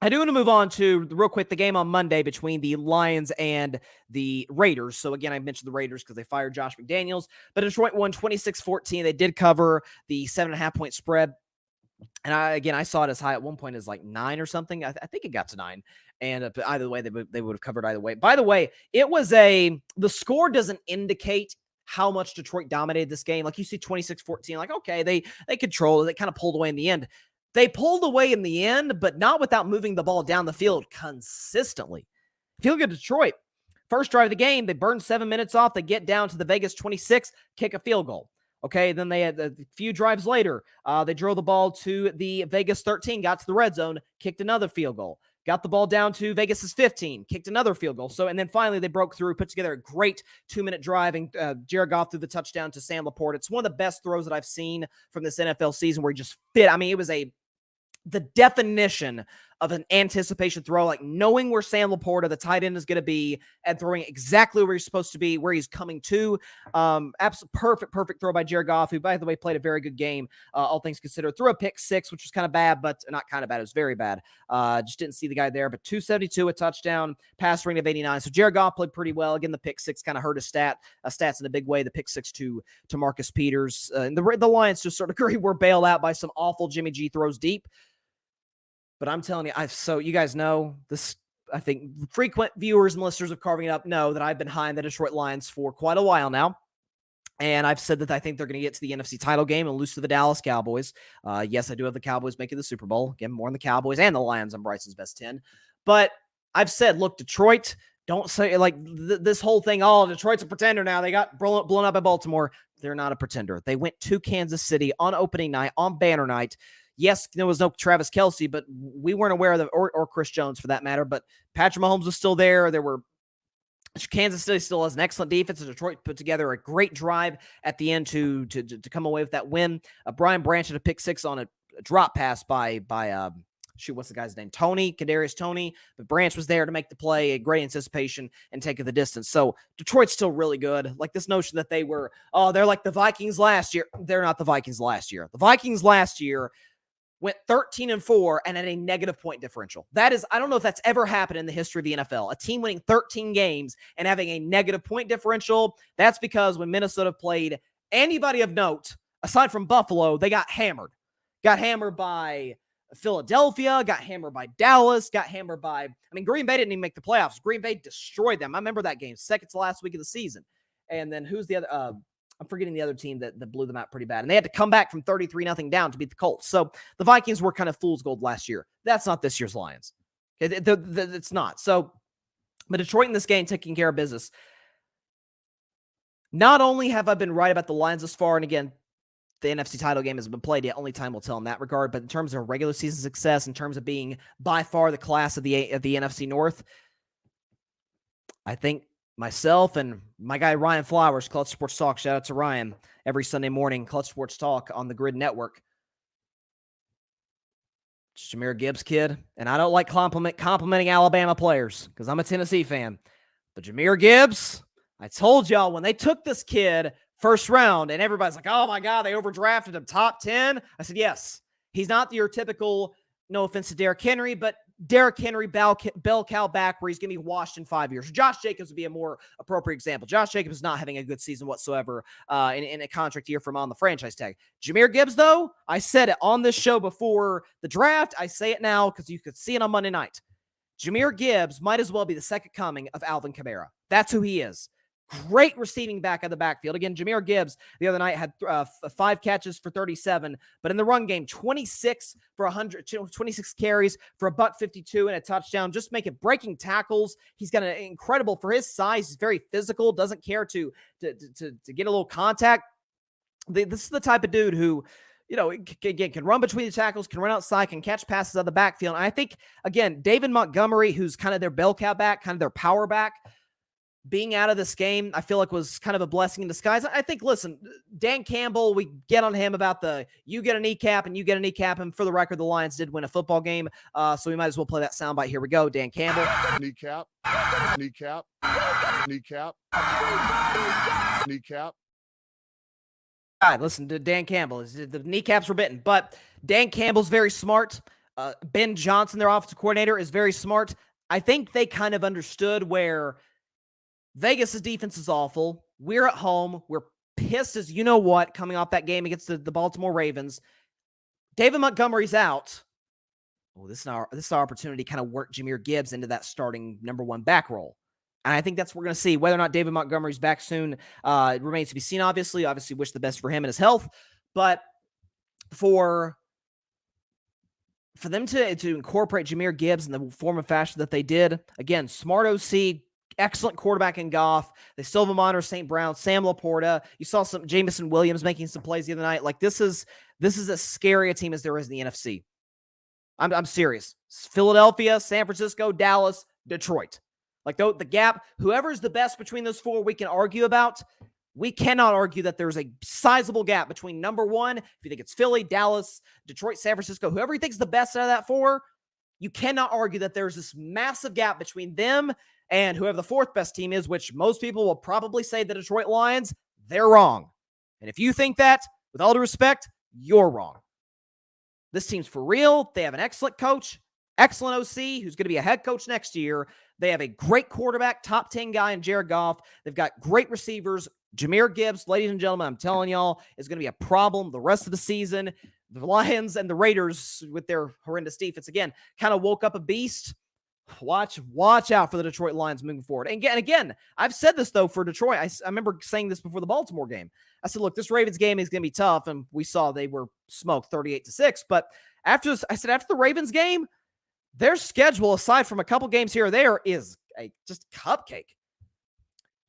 I do want to move on to, real quick, the game on Monday between the Lions and the Raiders. So, again, I mentioned the Raiders because they fired Josh McDaniels. But Detroit won 26-14. They did cover the 7.5-point spread. And I saw it as high at one point as like 9 or something. I think it got to 9. And either way, they would have covered either way. By the way, the score doesn't indicate how much Detroit dominated this game. Like, you see 26-14, like, okay, they controlled it. They kind of pulled away in the end. They pulled away in the end, but not without moving the ball down the field consistently. If you look at Detroit, first drive of the game, they burn 7 minutes off. They get down to the Vegas 26, kick a field goal. Okay, then they had a few drives later. They drove the ball to the Vegas 13, got to the red zone, kicked another field goal. Got the ball down to Vegas's 15, kicked another field goal. And then finally they broke through, put together a great 2-minute drive, and Jared Goff threw the touchdown to Sam Laporte. It's one of the best throws that I've seen from this NFL season, where he just fit. I mean, it was the definition of an anticipation throw, like knowing where Sam Laporta, the tight end, is going to be and throwing exactly where he's supposed to be, where he's coming to. Absolute perfect throw by Jared Goff, who, by the way, played a very good game, all things considered. Threw a pick 6, which was kind of bad, but not kind of bad. It was very bad. Just didn't see the guy there, but 272, a touchdown, pass rating of 89. So Jared Goff played pretty well. Again, the pick 6 kind of hurt his stats in a big way. The pick 6 to Marcus Peters. And the Lions, just sort of were bailed out by some awful Jimmy G throws deep. But I'm telling you, so you guys know this. I think frequent viewers and listeners of Carving It Up know that I've been high on the Detroit Lions for quite a while now. And I've said that I think they're going to get to the NFC title game and lose to the Dallas Cowboys. Yes, I do have the Cowboys making the Super Bowl. Again, more on the Cowboys and the Lions on Bryson's best 10. But I've said, look, Detroit, don't say like this whole thing, Detroit's a pretender now. They got blown up by Baltimore. They're not a pretender. They went to Kansas City on opening night, on banner night. Yes, there was no Travis Kelce, but we weren't aware of or Chris Jones for that matter. But Patrick Mahomes was still there. Kansas City still has an excellent defense, and Detroit put together a great drive at the end to come away with that win. Brian Branch had a pick 6 on a drop pass by what's the guy's name? Kadarius Toney. But Branch was there to make the play, a great anticipation, and take it the distance. So Detroit's still really good. Like this notion that they're like the Vikings last year. They're not the Vikings last year. The Vikings last year went 13-4 and had a negative point differential. That is, I don't know if that's ever happened in the history of the NFL. A team winning 13 games and having a negative point differential. That's because when Minnesota played anybody of note, aside from Buffalo, they got hammered. Got hammered by Philadelphia, got hammered by Dallas, Green Bay didn't even make the playoffs. Green Bay destroyed them. I remember that game, second to last week of the season. And then who's the other? I'm forgetting the other team that blew them out pretty bad. And they had to come back from 33-0 down to beat the Colts. So the Vikings were kind of fool's gold last year. That's not this year's Lions. It's not. So, but Detroit in this game taking care of business. Not only have I been right about the Lions this far, and again, the NFC title game hasn't been played yet. Only time will tell in that regard. But in terms of regular season success, in terms of being by far the class of the NFC North, I think myself and my guy Ryan Flowers, Clutch Sports Talk, shout out to Ryan, every Sunday morning, Clutch Sports Talk on the Grid Network. Jahmyr Gibbs kid, and I don't like complimenting Alabama players because I'm a Tennessee fan. But Jahmyr Gibbs, I told y'all when they took this kid first round and everybody's like, oh my God, they overdrafted him top 10. I said, yes, he's not your typical, no offense to Derrick Henry, but Derrick Henry, bell cow back where he's going to be washed in 5 years. Josh Jacobs would be a more appropriate example. Josh Jacobs is not having a good season whatsoever in a contract year from on the franchise tag. Jahmyr Gibbs, though, I said it on this show before the draft. I say it now because you could see it on Monday night. Jahmyr Gibbs might as well be the second coming of Alvin Kamara. That's who he is. Great receiving back of the backfield. Again, Jahmyr Gibbs the other night had 5 catches for 37, but in the run game, 26 for 26 carries for $152 and a touchdown. Just breaking tackles. He's got an incredible for his size. He's very physical. Doesn't care to get a little contact. This is the type of dude who, again, can run between the tackles, can run outside, can catch passes out of the backfield. And I think, again, David Montgomery, who's kind of their bell cow back, kind of their power back, being out of this game, I feel like was kind of a blessing in disguise. I think, listen, Dan Campbell, we get on him about you get a kneecap and you get a kneecap. And for the record, the Lions did win a football game. So we might as well play that soundbite. Here we go. Dan Campbell. Kneecap. All right, listen to Dan Campbell. The kneecaps were bitten, but Dan Campbell's very smart. Ben Johnson, their offensive coordinator, is very smart. I think they kind of understood where Vegas' defense is awful. We're at home. We're pissed as you know what coming off that game against the Baltimore Ravens. David Montgomery's out. Oh, this is our opportunity to kind of work Jahmyr Gibbs into that starting number 1 back role. And I think that's what we're going to see. Whether or not David Montgomery's back soon, it remains to be seen, obviously. Obviously, wish the best for him and his health. But for them to incorporate Jahmyr Gibbs in the form and fashion that they did, again, smart OC, excellent quarterback in Goff. They still have Amon St. Brown, Sam Laporta. You saw some Jameson Williams making some plays the other night. Like this is as scary a team as there is in the NFC. I'm serious. Philadelphia, San Francisco, Dallas, Detroit. Like the gap, whoever's the best between those 4, we can argue about. We cannot argue that there's a sizable gap between number 1. If you think it's Philly, Dallas, Detroit, San Francisco, whoever you think's the best out of that 4, you cannot argue that there's this massive gap between them and whoever the 4th best team is, which most people will probably say the Detroit Lions. They're wrong. And if you think that, with all due respect, you're wrong. This team's for real. They have an excellent coach, excellent OC, who's going to be a head coach next year. They have a great quarterback, top 10 guy in Jared Goff. They've got great receivers. Jahmyr Gibbs, ladies and gentlemen, I'm telling y'all, is going to be a problem the rest of the season. The Lions and the Raiders, with their horrendous defense, again, kind of woke up a beast. Watch out for the Detroit Lions moving forward. And again, I've said this, though, for Detroit. I remember saying this before the Baltimore game. I said, look, this Ravens game is going to be tough, and we saw they were smoked 38-6. But after the Ravens game, their schedule, aside from a couple games here or there, is just cupcake.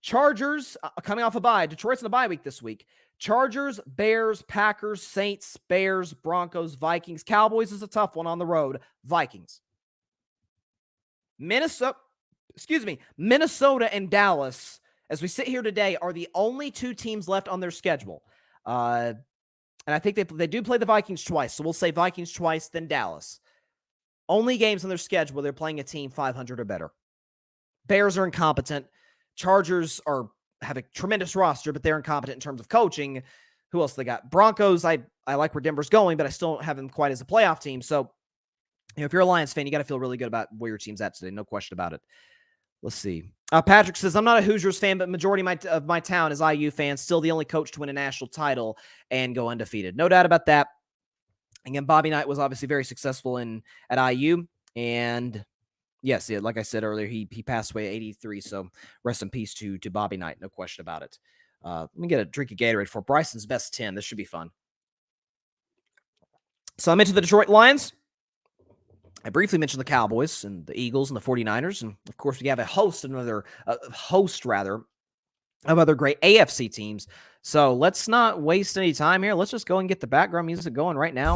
Chargers coming off a bye. Detroit's in a bye week this week. Chargers, Bears, Packers, Saints, Bears, Broncos, Vikings. Cowboys is a tough one on the road. Vikings. Minnesota and Dallas, as we sit here today, are the only 2 teams left on their schedule. And I think they do play the Vikings twice, so we'll say Vikings twice, then Dallas. Only games on their schedule where they're playing a team 500 or better. Bears are incompetent. Chargers have a tremendous roster, but they're incompetent in terms of coaching. Who else they got? Broncos, I like where Denver's going, but I still don't have them quite as a playoff team. So, if you're a Lions fan, you got to feel really good about where your team's at today. No question about it. Let's see. Patrick says, I'm not a Hoosiers fan, but majority of my town is IU fans. Still the only coach to win a national title and go undefeated. No doubt about that. Again, Bobby Knight was obviously very successful at IU. And yes, like I said earlier, he passed away at 83. So rest in peace to Bobby Knight. No question about it. Let me get a drink of Gatorade for Bryson's best 10. This should be fun. So I'm into the Detroit Lions. I briefly mentioned the Cowboys and the Eagles and the 49ers. And, of course, we have a host of other great AFC teams. So let's not waste any time here. Let's just go and get the background music going right now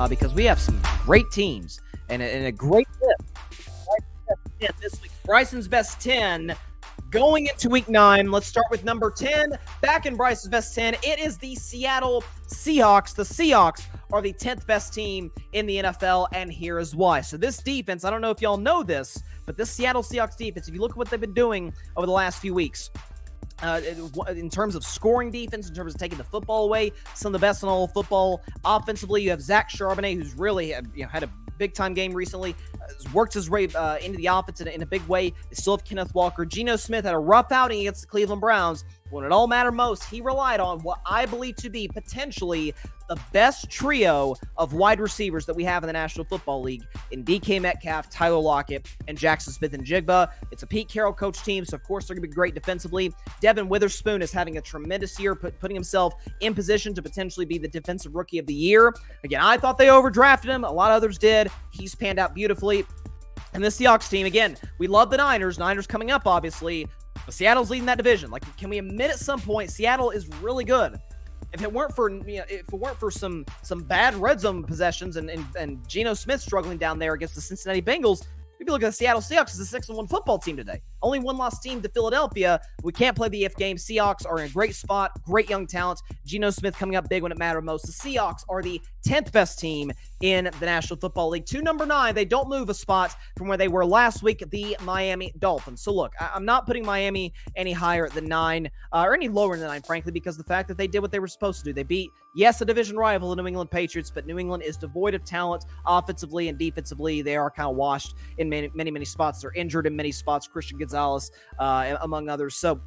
because we have some great teams and a great list. This week, Bryson's best 10, Going into week 9, let's start with number 10. Back in Bryce's best 10, it is the Seattle Seahawks. The Seahawks are the 10th best team in the NFL, and here is why. So this defense, I don't know if y'all know this, but this Seattle Seahawks defense, if you look at what they've been doing over the last few weeks, in terms of scoring defense, in terms of taking the football away, some of the best in all of football. Offensively, you have Zach Charbonnet, who's really had a big-time game recently, has worked his way into the offense in a big way. They still have Kenneth Walker. Geno Smith had a rough outing against the Cleveland Browns. When it all mattered most, he relied on what I believe to be potentially the best trio of wide receivers that we have in the National Football League in DK Metcalf, Tyler Lockett, and Jackson Smith-Njigba. It's a Pete Carroll coach team, so of course they're going to be great defensively. Devin Witherspoon is having a tremendous year, putting himself in position to potentially be the Defensive Rookie of the Year. Again, I thought they overdrafted him. A lot of others did. He's panned out beautifully. And the Seahawks team, again, we love the Niners. Niners coming up, obviously. But Seattle's leading that division. Like, can we admit at some point Seattle is really good? If it weren't for some bad red zone possessions and Geno Smith struggling down there against the Cincinnati Bengals, we'd be looking at the Seattle Seahawks as a 6-1 football team today. Only one lost team to Philadelphia. We can't play the if game. Seahawks are in a great spot, great young talent. Geno Smith coming up big when it mattered most. The Seahawks are the 10th best team in the National Football League. To number 9, they don't move a spot from where they were last week, the Miami Dolphins. So look, I'm not putting Miami any higher than 9 or any lower than 9, frankly, because the fact that they did what they were supposed to do. They beat, yes, a division rival, the New England Patriots, but New England is devoid of talent offensively and defensively. They are kind of washed in many spots. They're injured in many spots. Christian Gonzalez, among others. So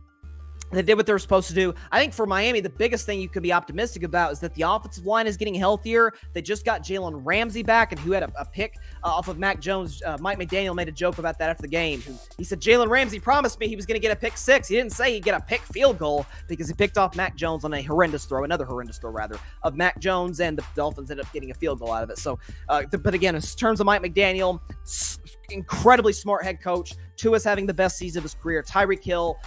they did what they were supposed to do. I think for Miami, the biggest thing you could be optimistic about is that the offensive line is getting healthier. They just got Jalen Ramsey back, and who had a pick off of Mac Jones. Mike McDaniel made a joke about that after the game. He said, Jalen Ramsey promised me he was going to get a pick 6. He didn't say he'd get a pick field goal because he picked off Mac Jones on another horrendous throw, of Mac Jones, and the Dolphins ended up getting a field goal out of it. So, but again, in terms of Mike McDaniel, incredibly smart head coach. Tua's having the best season of his career. Tyreek Hill,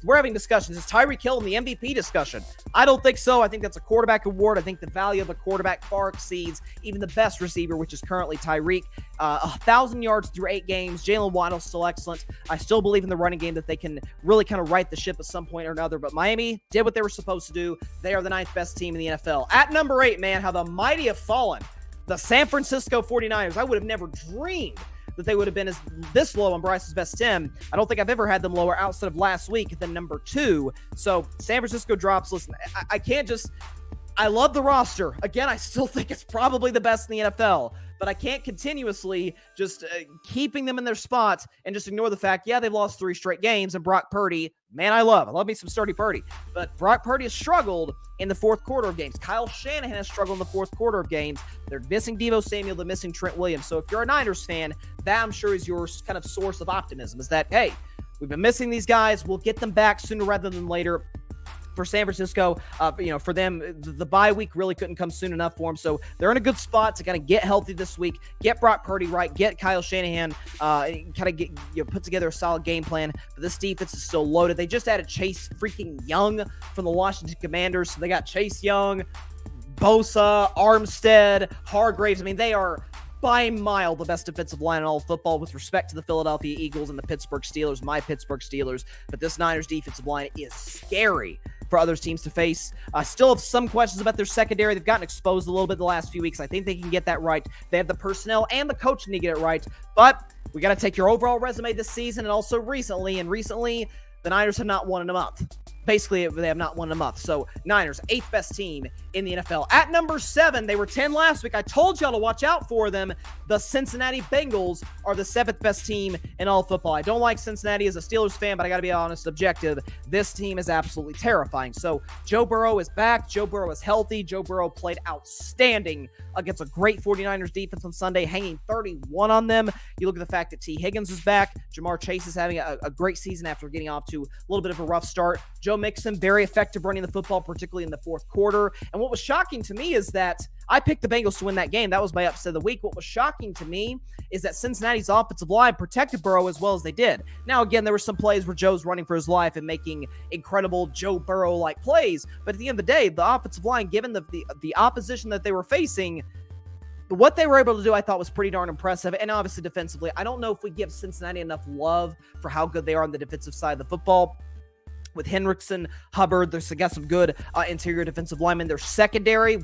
we're having discussions. Is Tyreek Hill in the MVP discussion? I don't think so. I think that's a quarterback award. I think the value of a quarterback far exceeds even the best receiver, which is currently Tyreek. 1,000 yards through 8 games. Jalen Waddle's still excellent. I still believe in the running game that they can really kind of right the ship at some point or another. But Miami did what they were supposed to do. They are the 9th best team in the NFL. At number 8, man, how the mighty have fallen. The San Francisco 49ers. I would have never dreamed that they would have been this low on Bryce's best 10. I don't think I've ever had them lower outside of last week than number 2. So San Francisco drops. Listen, I love the roster. Again, I still think it's probably the best in the NFL, but I can't continuously just keeping them in their spots and just ignore the fact, yeah, they've lost 3 straight games, and Brock Purdy, man, I love me some sturdy Purdy, but Brock Purdy has struggled in the fourth quarter of games. Kyle Shanahan has struggled in the fourth quarter of games. They're missing Dabo Samuel. They're missing Trent Williams. So if you're a Niners fan, that I'm sure is your kind of source of optimism, is that, hey, we've been missing these guys. We'll get them back sooner rather than later. For San Francisco, for them, the bye week really couldn't come soon enough for them. So they're in a good spot to kind of get healthy this week, get Brock Purdy right, get Kyle Shanahan, kind of get put together a solid game plan. But this defense is still loaded. They just added Chase freaking Young from the Washington Commanders. So they got Chase Young, Bosa, Armstead, Hargraves. I mean, they are by a mile the best defensive line in all of football with respect to the Philadelphia Eagles and the Pittsburgh Steelers, my Pittsburgh Steelers. But this Niners defensive line is scary for other teams to face. Still have some questions about their secondary. They've gotten exposed a little bit the last few weeks. I think they can get that right. They have the personnel and the coaching to get it right. But we got to take your overall resume this season and also recently. And recently, the Niners have not won in a month. Basically, they have not won in a month. So, Niners, 8th best team in the NFL. At number 7, they were 10 last week. I told y'all to watch out for them. The Cincinnati Bengals are the 7th best team in all football. I don't like Cincinnati as a Steelers fan, but I got to be honest, objective. This team is absolutely terrifying. So, Joe Burrow is back. Joe Burrow is healthy. Joe Burrow played outstanding against a great 49ers defense on Sunday, hanging 31 on them. You look at the fact that T. Higgins is back. Jamar Chase is having a great season after getting off to a little bit of a rough start. Joe Mixon, very effective running the football, particularly in the fourth quarter. And what was shocking to me is that I picked the Bengals to win that game. That was my upset of the week. What was shocking to me is that Cincinnati's offensive line protected Burrow as well as they did. Now, again, there were some plays where Joe's running for his life and making incredible Joe Burrow-like plays. But at the end of the day, the offensive line, given the opposition that they were facing, what they were able to do, I thought, was pretty darn impressive. And obviously defensively, I don't know if we give Cincinnati enough love for how good they are on the defensive side of the football. With Hendrickson, Hubbard, they got some good interior defensive linemen. Their secondary,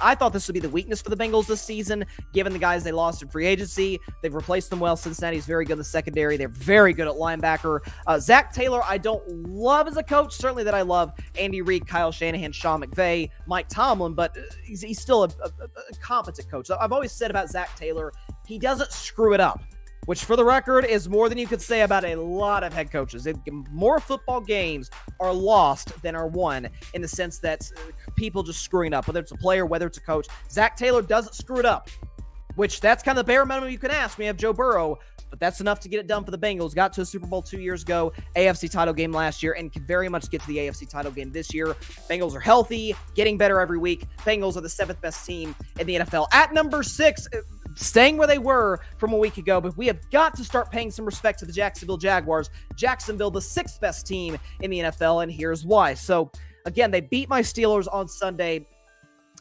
I thought this would be the weakness for the Bengals this season, given the guys they lost in free agency. They've replaced them well. Cincinnati's very good in the secondary. They're very good at linebacker. Zach Taylor, I don't love as a coach. Certainly that I love Andy Reid, Kyle Shanahan, Sean McVay, Mike Tomlin, but he's still a competent coach. I've always said about Zach Taylor, he doesn't screw it up, which for the record is more than you could say about a lot of head coaches. More football games are lost than are won, in the sense that people just screwing up, whether it's a player, whether it's a coach. Zach Taylor doesn't screw it up, which that's kind of the bare minimum you can ask when you have Joe Burrow, but that's enough to get it done for the Bengals. Got to a Super Bowl 2 years ago, AFC title game last year, and can very much get to the AFC title game this year. Bengals are healthy, getting better every week. Bengals are the 7th best team in the NFL. At number 6, staying where they were from a week ago, but we have got to start paying some respect to the Jacksonville Jaguars. Jacksonville, the 6th best team in the NFL, and here's why. So, again, they beat my Steelers on Sunday.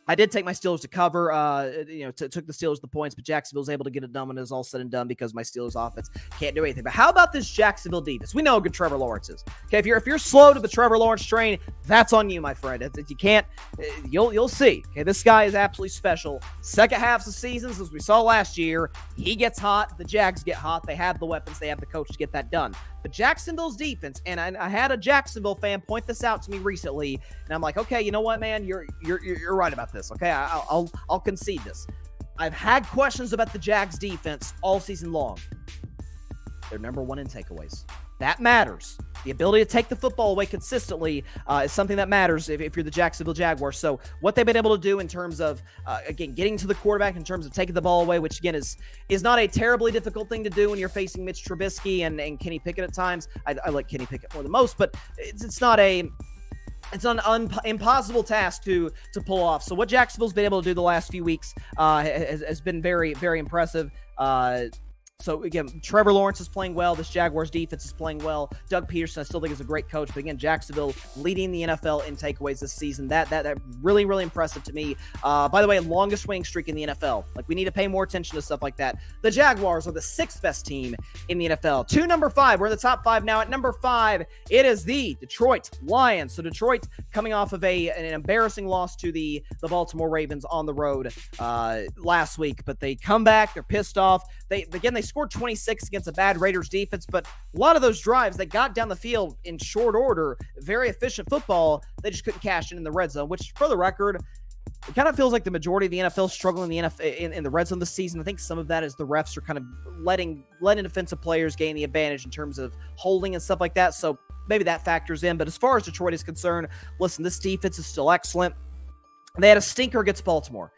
I did take my Steelers to cover, took the Steelers the points, but Jacksonville was able to get it done when it was all said and done because my Steelers offense can't do anything. But how about this Jacksonville defense? We know how good Trevor Lawrence is. Okay, if you're slow to the Trevor Lawrence train, that's on you, my friend. If you can't, you'll see. Okay, this guy is absolutely special. Second halves of seasons, as we saw last year, he gets hot. The Jags get hot. They have the weapons. They have the coach to get that done. But Jacksonville's defense, and I had a Jacksonville fan point this out to me recently, and I'm like, okay, you know what, man, you're right about this. Okay, I'll concede this. I've had questions about the Jags defense all season long. They're number 1 in takeaways. That matters. The ability to take the football away consistently is something that matters if you're the Jacksonville Jaguars. So what they've been able to do in terms of, again, getting to the quarterback, in terms of taking the ball away, which, again, is not a terribly difficult thing to do when you're facing Mitch Trubisky and Kenny Pickett at times. I like Kenny Pickett more than most, but it's not an impossible task to pull off. So what Jacksonville's been able to do the last few weeks has been very, very impressive. So, again, Trevor Lawrence is playing well. This Jaguars defense is playing well. Doug Peterson, I still think, is a great coach. But, again, Jacksonville leading the NFL in takeaways this season. That really, really impressive to me. By the way, longest winning streak in the NFL. We need to pay more attention to stuff like that. The Jaguars are the 6th best team in the NFL. To number 5. We're in the top 5 now. At number 5, it is the Detroit Lions. So, Detroit coming off of an embarrassing loss to the Baltimore Ravens on the road last week. But they come back. They're pissed off. They scored 26 against a bad Raiders defense, but a lot of those drives, they got down the field in short order, very efficient football. They just couldn't cash in the red zone, which, for the record, it kind of feels like the majority of the NFL is struggling in the red zone this season. I think some of that is the refs are kind of letting defensive players gain the advantage in terms of holding and stuff like that. So maybe that factors in. But as far as Detroit is concerned, listen, this defense is still excellent. They had a stinker against Baltimore.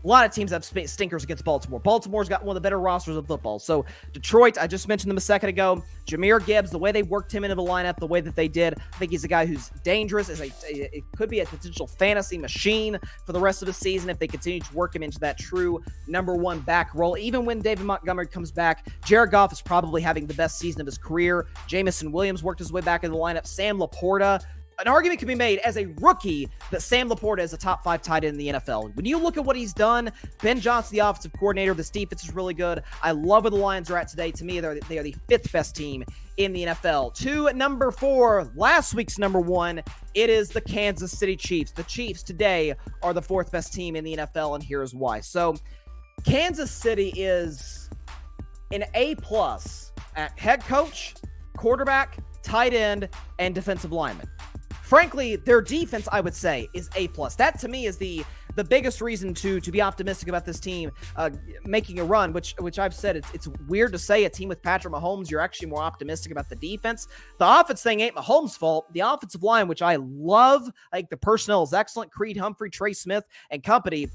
A lot of teams have stinkers against Baltimore. Baltimore's got one of the better rosters of football. So Detroit, I just mentioned them a second ago. Jahmyr Gibbs, the way they worked him into the lineup, the way that they did, I think he's a guy who's dangerous. It could be a potential fantasy machine for the rest of the season if they continue to work him into that true number 1 back role. Even when David Montgomery comes back, Jared Goff is probably having the best season of his career. Jamison Williams worked his way back in the lineup. Sam Laporta. An argument can be made as a rookie that Sam Laporta is a top 5 tight end in the NFL. When you look at what he's done, Ben Johnson, the offensive coordinator, this defense is really good. I love where the Lions are at today. To me, they are the 5th best team in the NFL. To number 4, last week's number 1, it is the Kansas City Chiefs. The Chiefs today are the 4th best team in the NFL, and here's why. So, Kansas City is an A+ at head coach, quarterback, tight end, and defensive lineman. Frankly, their defense, I would say, is A+. That, to me, is the biggest reason to be optimistic about this team making a run, which I've said it's weird to say a team with Patrick Mahomes, you're actually more optimistic about the defense. The offense thing ain't Mahomes' fault. The offensive line, which I love, the personnel is excellent. Creed Humphrey, Trey Smith, and company.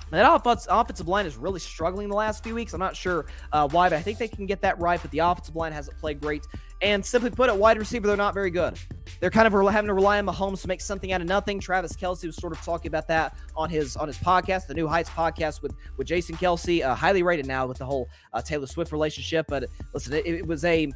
That offensive line is really struggling the last few weeks. I'm not sure why, but I think they can get that right, but the offensive line hasn't played great. And simply put, at wide receiver, they're not very good. They're kind of having to rely on Mahomes to make something out of nothing. Travis Kelce was sort of talking about that on his podcast, the New Heights podcast with Jason Kelce, highly rated now with the whole Taylor Swift relationship. But listen, it was a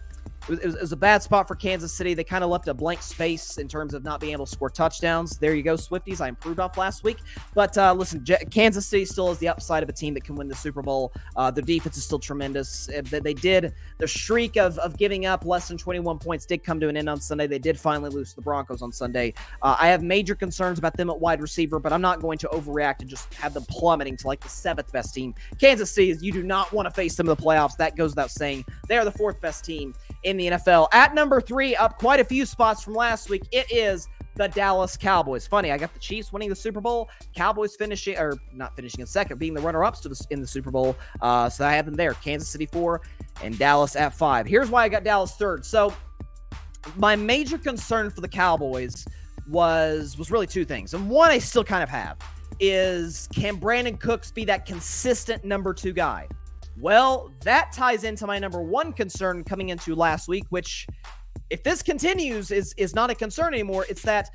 it was a bad spot for Kansas City. They kind of left a blank space in terms of not being able to score touchdowns. There you go, Swifties. I improved off last week. But listen, Kansas City still has the upside of a team that can win the Super Bowl. Their defense is still tremendous. They did the streak of giving up less than 21 points did come to an end on Sunday. They did finally lose to the Broncos on Sunday. I have major concerns about them at wide receiver, but I'm not going to overreact and just have them plummeting to like the 7th best team. Kansas City, you do not want to face them in the playoffs. That goes without saying. They are the 4th best team in the NFL. At number 3, up quite a few spots from last week, it is the Dallas Cowboys. Funny, I got the Chiefs winning the Super Bowl, Cowboys finishing, or not finishing in second, being the runner-ups in the Super Bowl. So I have them there. Kansas City 4 and Dallas at 5. Here's why I got Dallas 3rd. So my major concern for the Cowboys was really 2 things. And one I still kind of have is, can Brandon Cooks be that consistent number 2 guy? Well, that ties into my number 1 concern coming into last week, which, if this continues, is not a concern anymore. It's that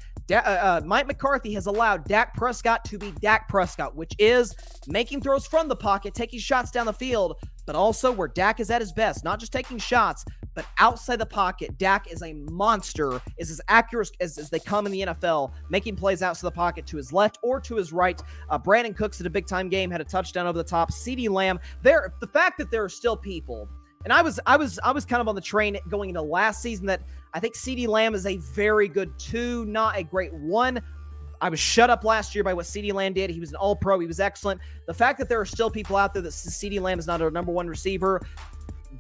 Mike McCarthy has allowed Dak Prescott to be Dak Prescott, which is making throws from the pocket, taking shots down the field, but also where Dak is at his best, not just taking shots, but outside the pocket. Dak is a monster, is as accurate as they come in the NFL, making plays outside the pocket to his left or to his right. Brandon Cooks had a big-time game, had a touchdown over the top. CeeDee Lamb, the fact that there are still people, and I was kind of on the train going into last season that I think CeeDee Lamb is a very good 2, not a great 1. I was shut up last year by what CeeDee Lamb did. He was an all-pro. He was excellent. The fact that there are still people out there that CeeDee Lamb is not a number 1 receiver,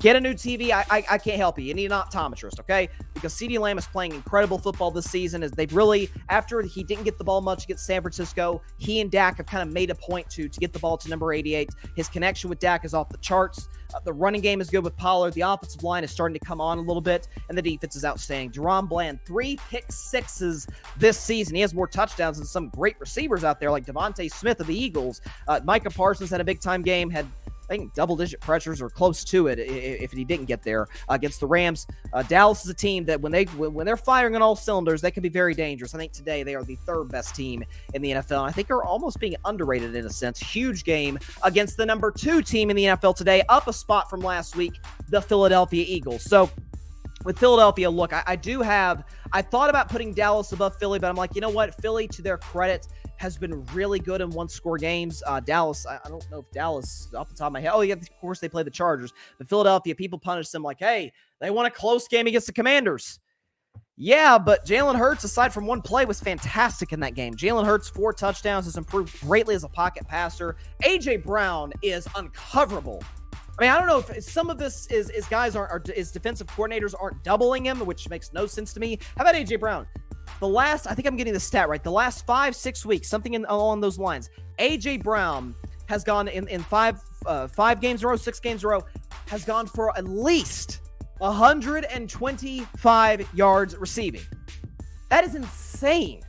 get a new TV. I can't help you. You need an optometrist, okay? Because CeeDee Lamb is playing incredible football this season. As they've really, after he didn't get the ball much against San Francisco, he and Dak have kind of made a point to get the ball to number 88. His connection with Dak is off the charts. The running game is good with Pollard. The offensive line is starting to come on a little bit, and the defense is outstanding. Deron Bland, 3 pick-6s this season. He has more touchdowns than some great receivers out there like Devontae Smith of the Eagles. Micah Parsons had a big-time game, had I think double-digit pressures or close to it if he didn't get there against the Rams. Dallas is a team that when they're firing on all cylinders, they can be very dangerous. I think today they are the 3rd best team in the NFL, and I think are almost being underrated in a sense. Huge game against the number 2 team in the NFL today, up a spot from last week, the Philadelphia Eagles. So with Philadelphia, look, I thought about putting Dallas above Philly, but I'm like, you know what? Philly, to their credit, has been really good in one-score games. Dallas, I don't know if Dallas, off the top of my head, oh, yeah, of course they play the Chargers. But Philadelphia, people punish them like, hey, they won a close game against the Commanders. Yeah, but Jalen Hurts, aside from one play, was fantastic in that game. Jalen Hurts, 4 touchdowns, has improved greatly as a pocket passer. A.J. Brown is uncoverable. I mean, I don't know if some of this is guys is defensive coordinators aren't doubling him, which makes no sense to me. How about A.J. Brown? I think I'm getting the stat right. The last 5-6 weeks, something along those lines, A.J. Brown has gone in 5 games in a row, 6 games in a row, has gone for at least 125 yards receiving. That is insane.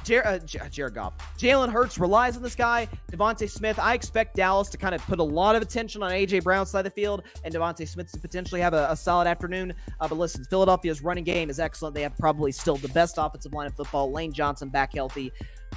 Jared Goff. Jalen Hurts relies on this guy. Devontae Smith. I expect Dallas to kind of put a lot of attention on A.J. Brown's side of the field and Devontae Smith to potentially have a solid afternoon. But listen, Philadelphia's running game is excellent. They have probably still the best offensive line in football. Lane Johnson back healthy.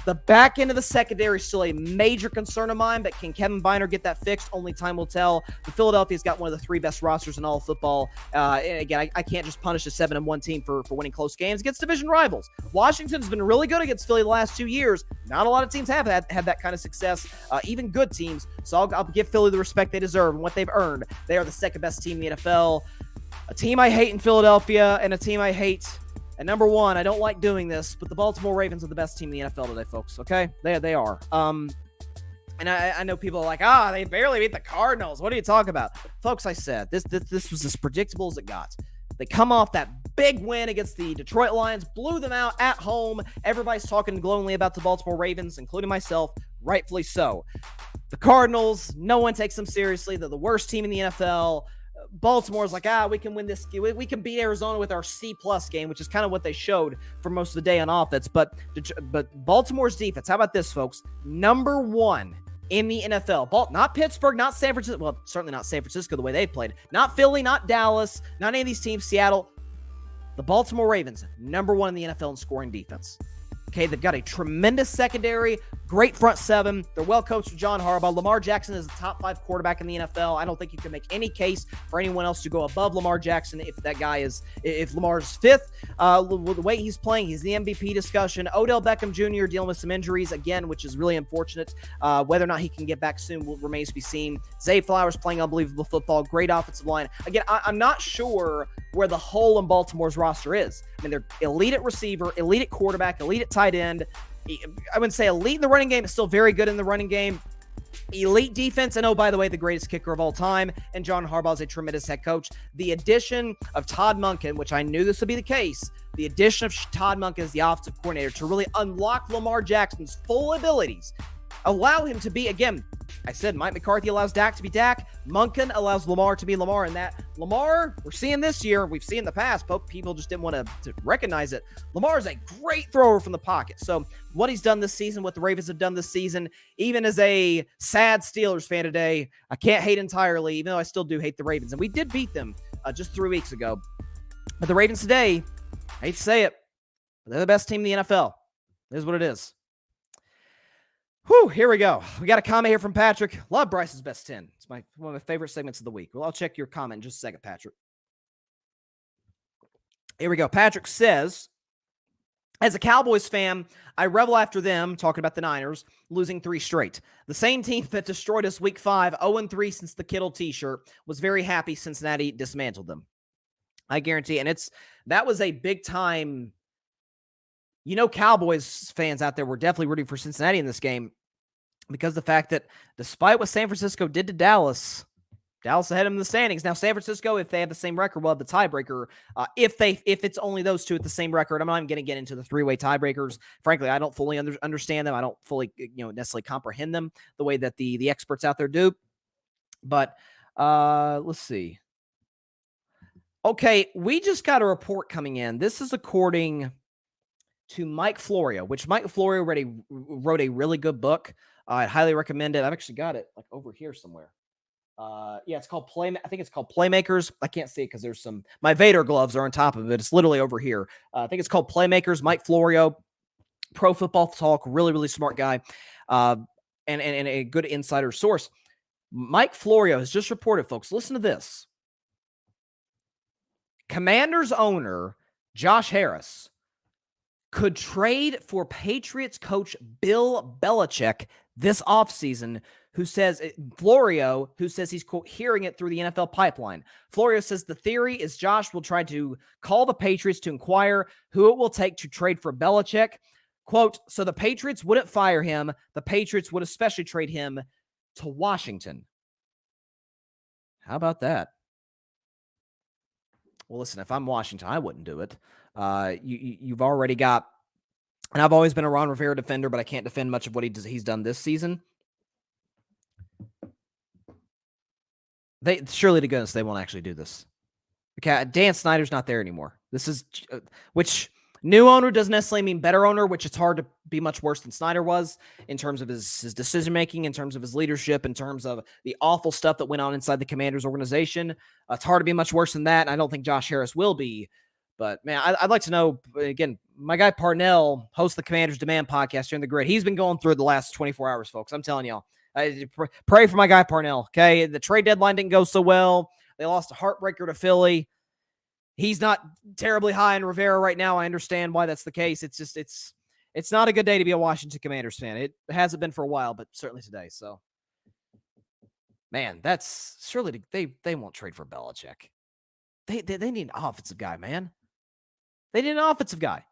The back end of the secondary is still a major concern of mine, but can Kevin Byner get that fixed? Only time will tell. But Philadelphia's got one of the 3 best rosters in all of football. And again, I can't just punish a 7-1 team for winning close games against division rivals. Washington's been really good against Philly the last 2 years. Not a lot of teams have had that kind of success, even good teams. So I'll give Philly the respect they deserve and what they've earned. They are the 2nd best team in the NFL. A team I hate in Philadelphia and a team I hate. And number 1, I don't like doing this, but the Baltimore Ravens are the best team in the NFL today, folks, okay? They are. And I know people are like, they barely beat the Cardinals. What are you talking about? Folks, I said, this was as predictable as it got. They come off that big win against the Detroit Lions, blew them out at home. Everybody's talking glowingly about the Baltimore Ravens, including myself, rightfully so. The Cardinals, no one takes them seriously. They're the worst team in the NFL. Baltimore's like, we can win this. We can beat Arizona with our C+ game, which is kind of what they showed for most of the day on offense. But Baltimore's defense, how about this, folks? Number 1 in the NFL. Not Pittsburgh, not San Francisco. Well, certainly not San Francisco the way they played. Not Philly, not Dallas, not any of these teams, Seattle. The Baltimore Ravens, number 1 in the NFL in scoring defense. Okay, they've got a tremendous secondary, Great front seven. They're well coached with John Harbaugh. Lamar Jackson is a top 5 quarterback in the NFL. I don't think you can make any case for anyone else to go above Lamar Jackson if Lamar's fifth. The way he's playing, he's the MVP discussion. Odell Beckham Jr. dealing with some injuries again, which is really unfortunate. Whether or not he can get back soon remains to be seen. Zay Flowers playing unbelievable football. Great offensive line. Again, I'm not sure where the hole in Baltimore's roster is. I mean, they're elite at receiver, elite at quarterback, elite at tight end. I wouldn't say elite in the running game. It's still very good in the running game. Elite defense, and oh, by the way, the greatest kicker of all time. And John Harbaugh is a tremendous head coach. The addition of Todd Monken, which I knew this would be the case, the addition of Todd Monken as the offensive coordinator to really unlock Lamar Jackson's full abilities, allow him to be, again, I said Mike McCarthy allows Dak to be Dak. Monken allows Lamar to be Lamar. And that Lamar, we're seeing this year, we've seen in the past, but people just didn't want to recognize it. Lamar is a great thrower from the pocket. So what he's done this season, what the Ravens have done this season, even as a sad Steelers fan today, I can't hate entirely, even though I still do hate the Ravens. And we did beat them just 3 weeks ago. But the Ravens today, I hate to say it, but they're the best team in the NFL. It is what it is. Whew, here we go. We got a comment here from Patrick. Love Bryce's best 10. It's one of my favorite segments of the week. Well, I'll check your comment in just a second, Patrick. Here we go. Patrick says, as a Cowboys fan, I revel after them, talking about the Niners, losing 3 straight. The same team that destroyed us week 5, 0-3 since the Kittle t-shirt, was very happy Cincinnati dismantled them. I guarantee. And that was a big time. Cowboys fans out there were definitely rooting for Cincinnati in this game because of the fact that despite what San Francisco did to Dallas ahead of them in the standings. Now, San Francisco, if they have the same record, will have the tiebreaker. If it's only those two at the same record, I'm not even going to get into the 3-way tiebreakers. Frankly, I don't fully understand them. I don't fully, necessarily comprehend them the way that the experts out there do. But let's see. Okay, we just got a report coming in. This is according to Mike Florio, which Mike Florio wrote a really good book. I'd highly recommend it. I've actually got it like over here somewhere. It's called I think it's called Playmakers. I can't see it because there's my Vader gloves are on top of it. It's literally over here. I think it's called Playmakers. Mike Florio, Pro Football Talk, really, really smart guy, and a good insider source. Mike Florio has just reported, folks, listen to this. Commanders owner Josh Harris could trade for Patriots coach Bill Belichick this offseason, who says he's, quote, hearing it through the NFL pipeline. Florio says the theory is Josh will try to call the Patriots to inquire who it will take to trade for Belichick. Quote, so the Patriots wouldn't fire him. The Patriots would especially trade him to Washington. How about that? Well, listen, if I'm Washington, I wouldn't do it. You've already got, and I've always been a Ron Rivera defender, but I can't defend much of what he's done this season. Surely to goodness, they won't actually do this. Okay, Dan Snyder's not there anymore. This is, which new owner doesn't necessarily mean better owner, which it's hard to be much worse than Snyder was in terms of his decision-making, in terms of his leadership, in terms of the awful stuff that went on inside the Commanders organization. It's hard to be much worse than that, and I don't think Josh Harris will be. But, man, I'd like to know, again, my guy Parnell hosts the Commanders Demand podcast here in the Grid. He's been going through the last 24 hours, folks. I'm telling y'all. Pray for my guy Parnell, okay? The trade deadline didn't go so well. They lost a heartbreaker to Philly. He's not terribly high in Rivera right now. I understand why that's the case. It's just it's not a good day to be a Washington Commanders fan. It hasn't been for a while, but certainly today. So, man, that's surely they won't trade for Belichick. They need an offensive guy, man. They need an offensive guy.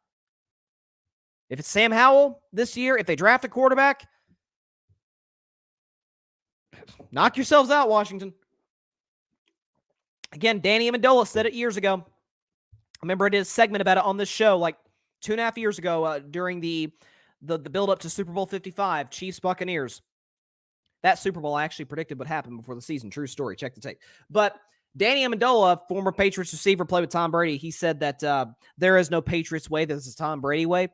If it's Sam Howell this year, if they draft a quarterback, knock yourselves out, Washington. Again, Danny Amendola said it years ago. I remember I did a segment about it on this show like 2.5 years ago during the build-up to Super Bowl 55, Chiefs Buccaneers. That Super Bowl, I actually predicted what happened before the season. True story. Check the tape. But Danny Amendola, former Patriots receiver, played with Tom Brady. He said that there is no Patriots way. This is Tom Brady way.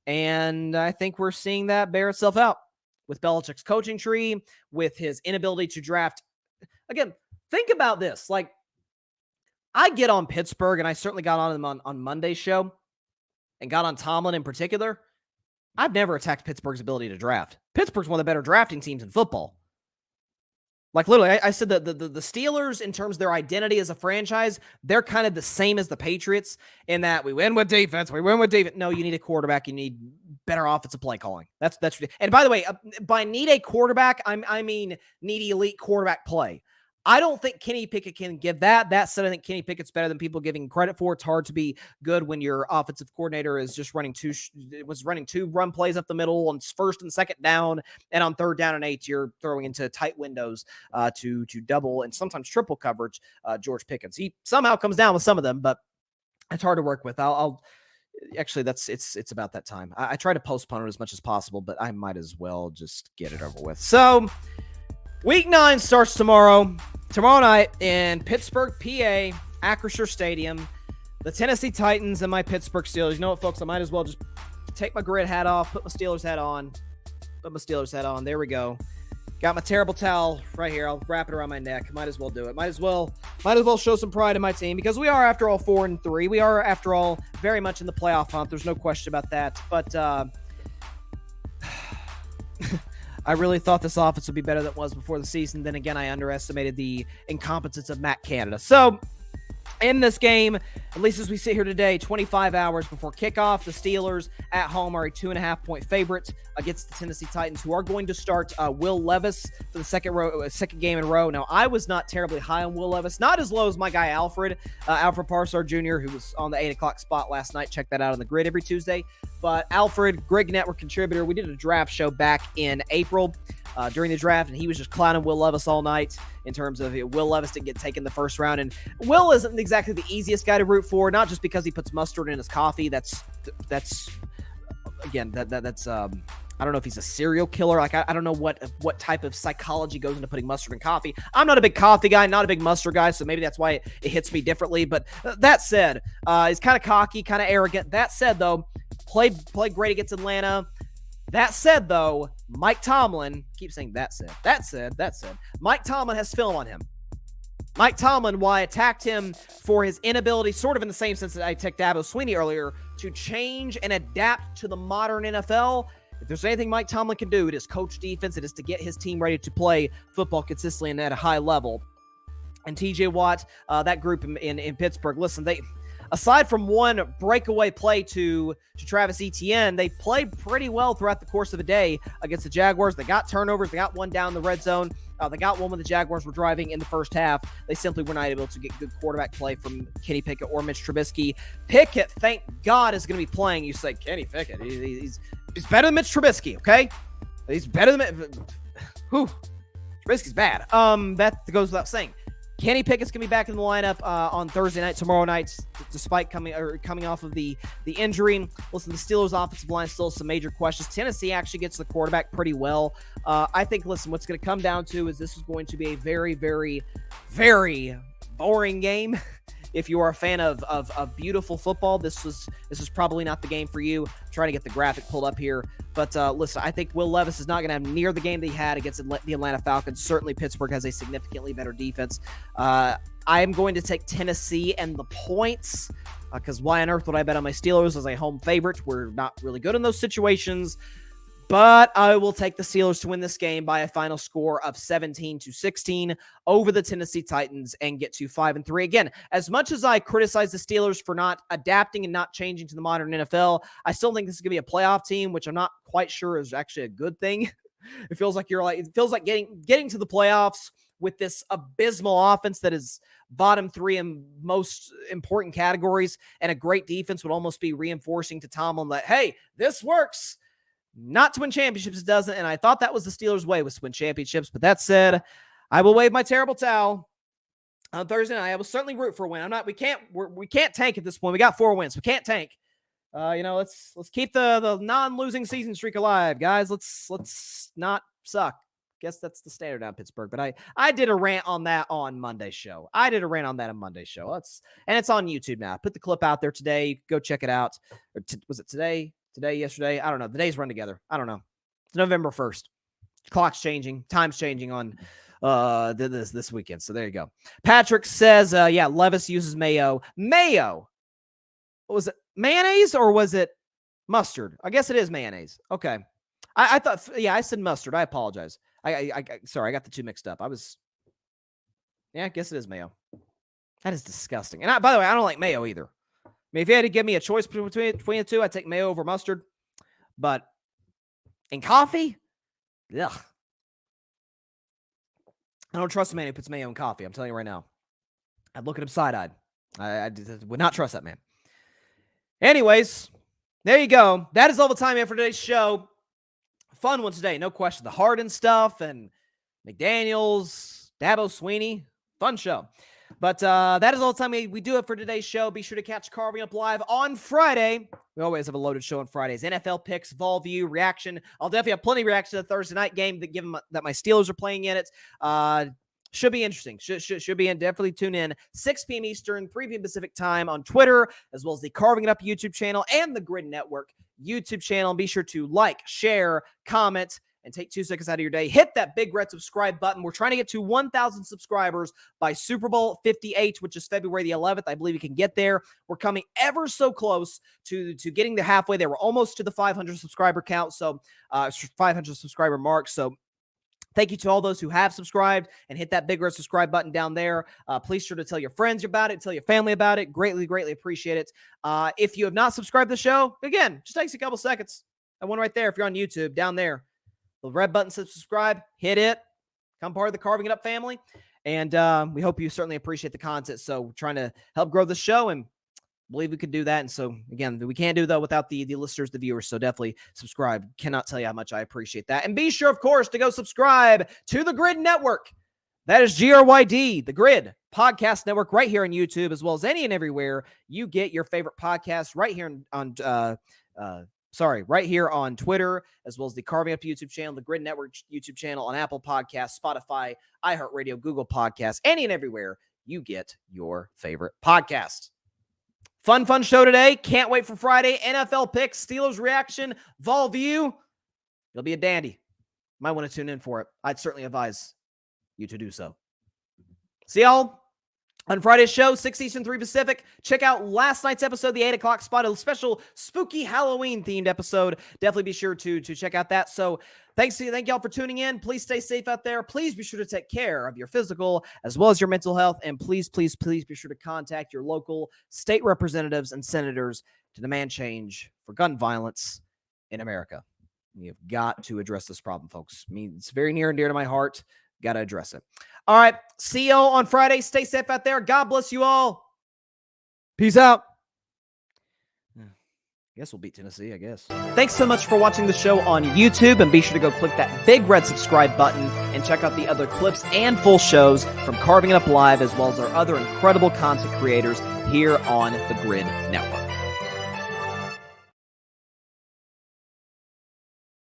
And I think we're seeing that bear itself out with Belichick's coaching tree, with his inability to draft. Again, think about this. Like, I get on Pittsburgh, and I certainly got on them on Monday's show and got on Tomlin in particular. I've never attacked Pittsburgh's ability to draft. Pittsburgh's one of the better drafting teams in football. Like, literally, I said that the Steelers, in terms of their identity as a franchise, they're kind of the same as the Patriots in that we win with defense. We win with defense. No, you need a quarterback. You need better offensive play calling. That's. And by the way, by need a quarterback, I mean need elite quarterback play. I don't think Kenny Pickett can give that. That said, I think Kenny Pickett's better than people giving credit for. It's hard to be good when your offensive coordinator is just running two run plays up the middle on first and second down, and on third down and 8, you're throwing into tight windows to double and sometimes triple coverage. George Pickens, he somehow comes down with some of them, but it's hard to work with. I'll actually, it's about that time. I try to postpone it as much as possible, but I might as well just get it over with. So, Week 9 starts tomorrow night in Pittsburgh, PA, Acrisure Stadium. The Tennessee Titans and my Pittsburgh Steelers. You know what, folks? I might as well just take my grid hat off, put my Steelers hat on. There we go. Got my terrible towel right here. I'll wrap it around my neck. Might as well do it. Might as well show some pride in my team because we are, after all, 4-3. We are, after all, very much in the playoff hunt. There's no question about that. But I really thought this offense would be better than it was before the season. Then again, I underestimated the incompetence of Matt Canada. So, in this game, at least as we sit here today, 25 hours before kickoff, the Steelers at home are a 2.5-point favorite against the Tennessee Titans, who are going to start Will Levis for the second game in a row. Now, I was not terribly high on Will Levis, not as low as my guy Alfred Parsar Jr., who was on the 8 o'clock spot last night. Check that out on the grid every Tuesday. But Alfred, Grig Network contributor, we did a draft show back in April during the draft, and he was just clowning Will Levis all night in terms of Will Levis didn't get taken the first round. And Will isn't exactly the easiest guy to root for, not just because he puts mustard in his coffee. That's I don't know if he's a serial killer. Like, I don't know what type of psychology goes into putting mustard in coffee. I'm not a big coffee guy, not a big mustard guy, so maybe that's why it hits me differently. But that said, he's kind of cocky, kind of arrogant. That said, though, played great against Atlanta. That said, though, Mike Tomlin, keep saying that said. Mike Tomlin has film on him. Mike Tomlin, while I attacked him for his inability, sort of in the same sense that I attacked Dabo Swinney earlier, to change and adapt to the modern NFL, if there's anything Mike Tomlin can do, it is coach defense. It is to get his team ready to play football consistently and at a high level. And TJ Watt, that group in Pittsburgh, listen, they, aside from one breakaway play to Travis Etienne, they played pretty well throughout the course of the day against the Jaguars. They got turnovers. They got one down the red zone. They got one when the Jaguars were driving in the first half. They simply were not able to get good quarterback play from Kenny Pickett or Mitch Trubisky. Pickett, thank God, is going to be playing. You say, Kenny Pickett, he's better than Mitch Trubisky, okay? He's better than Trubisky's bad. That goes without saying. Kenny Pickett's going to be back in the lineup on Thursday night, tomorrow night, despite coming off of the injury. Listen, the Steelers' offensive line still has some major questions. Tennessee actually gets the quarterback pretty well. I think, listen, what's going to come down to is this is going to be a very, very, very boring game. If you are a fan of beautiful football, this is probably not the game for you. I'm trying to get the graphic pulled up here. But listen, I think Will Levis is not going to have near the game that he had against the Atlanta Falcons. Certainly Pittsburgh has a significantly better defense. I am going to take Tennessee and the points because why on earth would I bet on my Steelers as a home favorite? We're not really good in those situations. But I will take the Steelers to win this game by a final score of 17-16 over the Tennessee Titans and get to 5-3. Again, as much as I criticize the Steelers for not adapting and not changing to the modern NFL, I still think this is going to be a playoff team, which I'm not quite sure is actually a good thing. It feels like getting to the playoffs with this abysmal offense that is bottom 3 in most important categories and a great defense would almost be reinforcing to Tomlin that, hey, this works. Not to win championships, it doesn't, and I thought that was the Steelers' way, was to win championships. But that said, I will wave my terrible towel on Thursday night. I will certainly root for a win. We can't tank at this point. We got 4 wins. We can't tank. Let's keep the non-losing season streak alive, guys. Let's not suck. Guess that's the standard down in Pittsburgh. But I did a rant on that on Monday's show. And it's on YouTube now. I put the clip out there today. Go check it out. Was it today? Yesterday, I don't know. The days run together. I don't know. It's November 1st. Clock's changing. Time's changing on this weekend. So there you go. Patrick says, Levis uses mayo. Mayo. What was it? Mayonnaise or was it Mustard. I guess it is mayonnaise. Okay. I thought, yeah, I said mustard. I apologize. Sorry, I got the two mixed up. I guess it is mayo. That is disgusting. And by the way, I don't like mayo either. I mean, if you had to give me a choice between the two, I'd take mayo over mustard. But in coffee, ugh. I don't trust a man who puts mayo in coffee. I'm telling you right now. I'd look at him side-eyed. I would not trust that man. Anyways, there you go. That is all the time we have for today's show. Fun one today, no question. The Harden stuff and McDaniels, Dabo, Swinney. Fun show. But that is all the time we do it for today's show. Be sure to catch Carving Up Live on Friday. We always have a loaded show on Fridays. NFL picks, Vol View, reaction. I'll definitely have plenty of reaction to the Thursday night game given that my Steelers are playing in it. Should be interesting. Should be in. Definitely tune in. 6 p.m. Eastern, 3 p.m. Pacific time on Twitter, as well as the Carving It Up YouTube channel and the Grid Network YouTube channel. Be sure to like, share, comment, and take 2 seconds out of your day. Hit that big red subscribe button. We're trying to get to 1,000 subscribers by Super Bowl 58, which is February the 11th. I believe we can get there. We're coming ever so close to getting to halfway there. We're almost to the 500 subscriber count, so 500 subscriber mark. So thank you to all those who have subscribed and hit that big red subscribe button down there. Please sure to tell your friends about it, tell your family about it. Greatly, greatly appreciate it. If you have not subscribed to the show, again, just takes a couple seconds. That one right there, if you're on YouTube, down there. The red button says subscribe. Hit it. Become part of the Carving It Up family. And we hope you certainly appreciate the content. So we're trying to help grow the show and believe we could do that. And so, again, we can't do that without the listeners, the viewers. So definitely subscribe. Cannot tell you how much I appreciate that. And be sure, of course, to go subscribe to the Grid Network. That is GRYD, the Grid Podcast Network, right here on YouTube, as well as any and everywhere you get your favorite podcast, right here right here on Twitter, as well as the Carving Up YouTube channel, the Grid Network YouTube channel, on Apple Podcasts, Spotify, iHeartRadio, Google Podcasts, any and everywhere you get your favorite podcast. Fun show today. Can't wait for Friday. NFL picks, Steelers reaction, Vol View. It'll be a dandy. Might want to tune in for it. I'd certainly advise you to do so. See y'all on Friday's show, 6 Eastern, 3 Pacific. Check out last night's episode, the 8 o'clock spot, a special spooky Halloween-themed episode. Definitely be sure to check out that. So thank y'all for tuning in. Please stay safe out there. Please be sure to take care of your physical as well as your mental health. And please, please, please be sure to contact your local state representatives and senators to demand change for gun violence in America. We have got to address this problem, folks. I mean, it's very near and dear to my heart. Got to address it. All right. See y'all on Friday. Stay safe out there. God bless you all. Peace out. I guess we'll beat Tennessee, I guess. Thanks so much for watching the show on YouTube, and be sure to go click that big red subscribe button and check out the other clips and full shows from Carving It Up Live, as well as our other incredible content creators here on the Grid Network.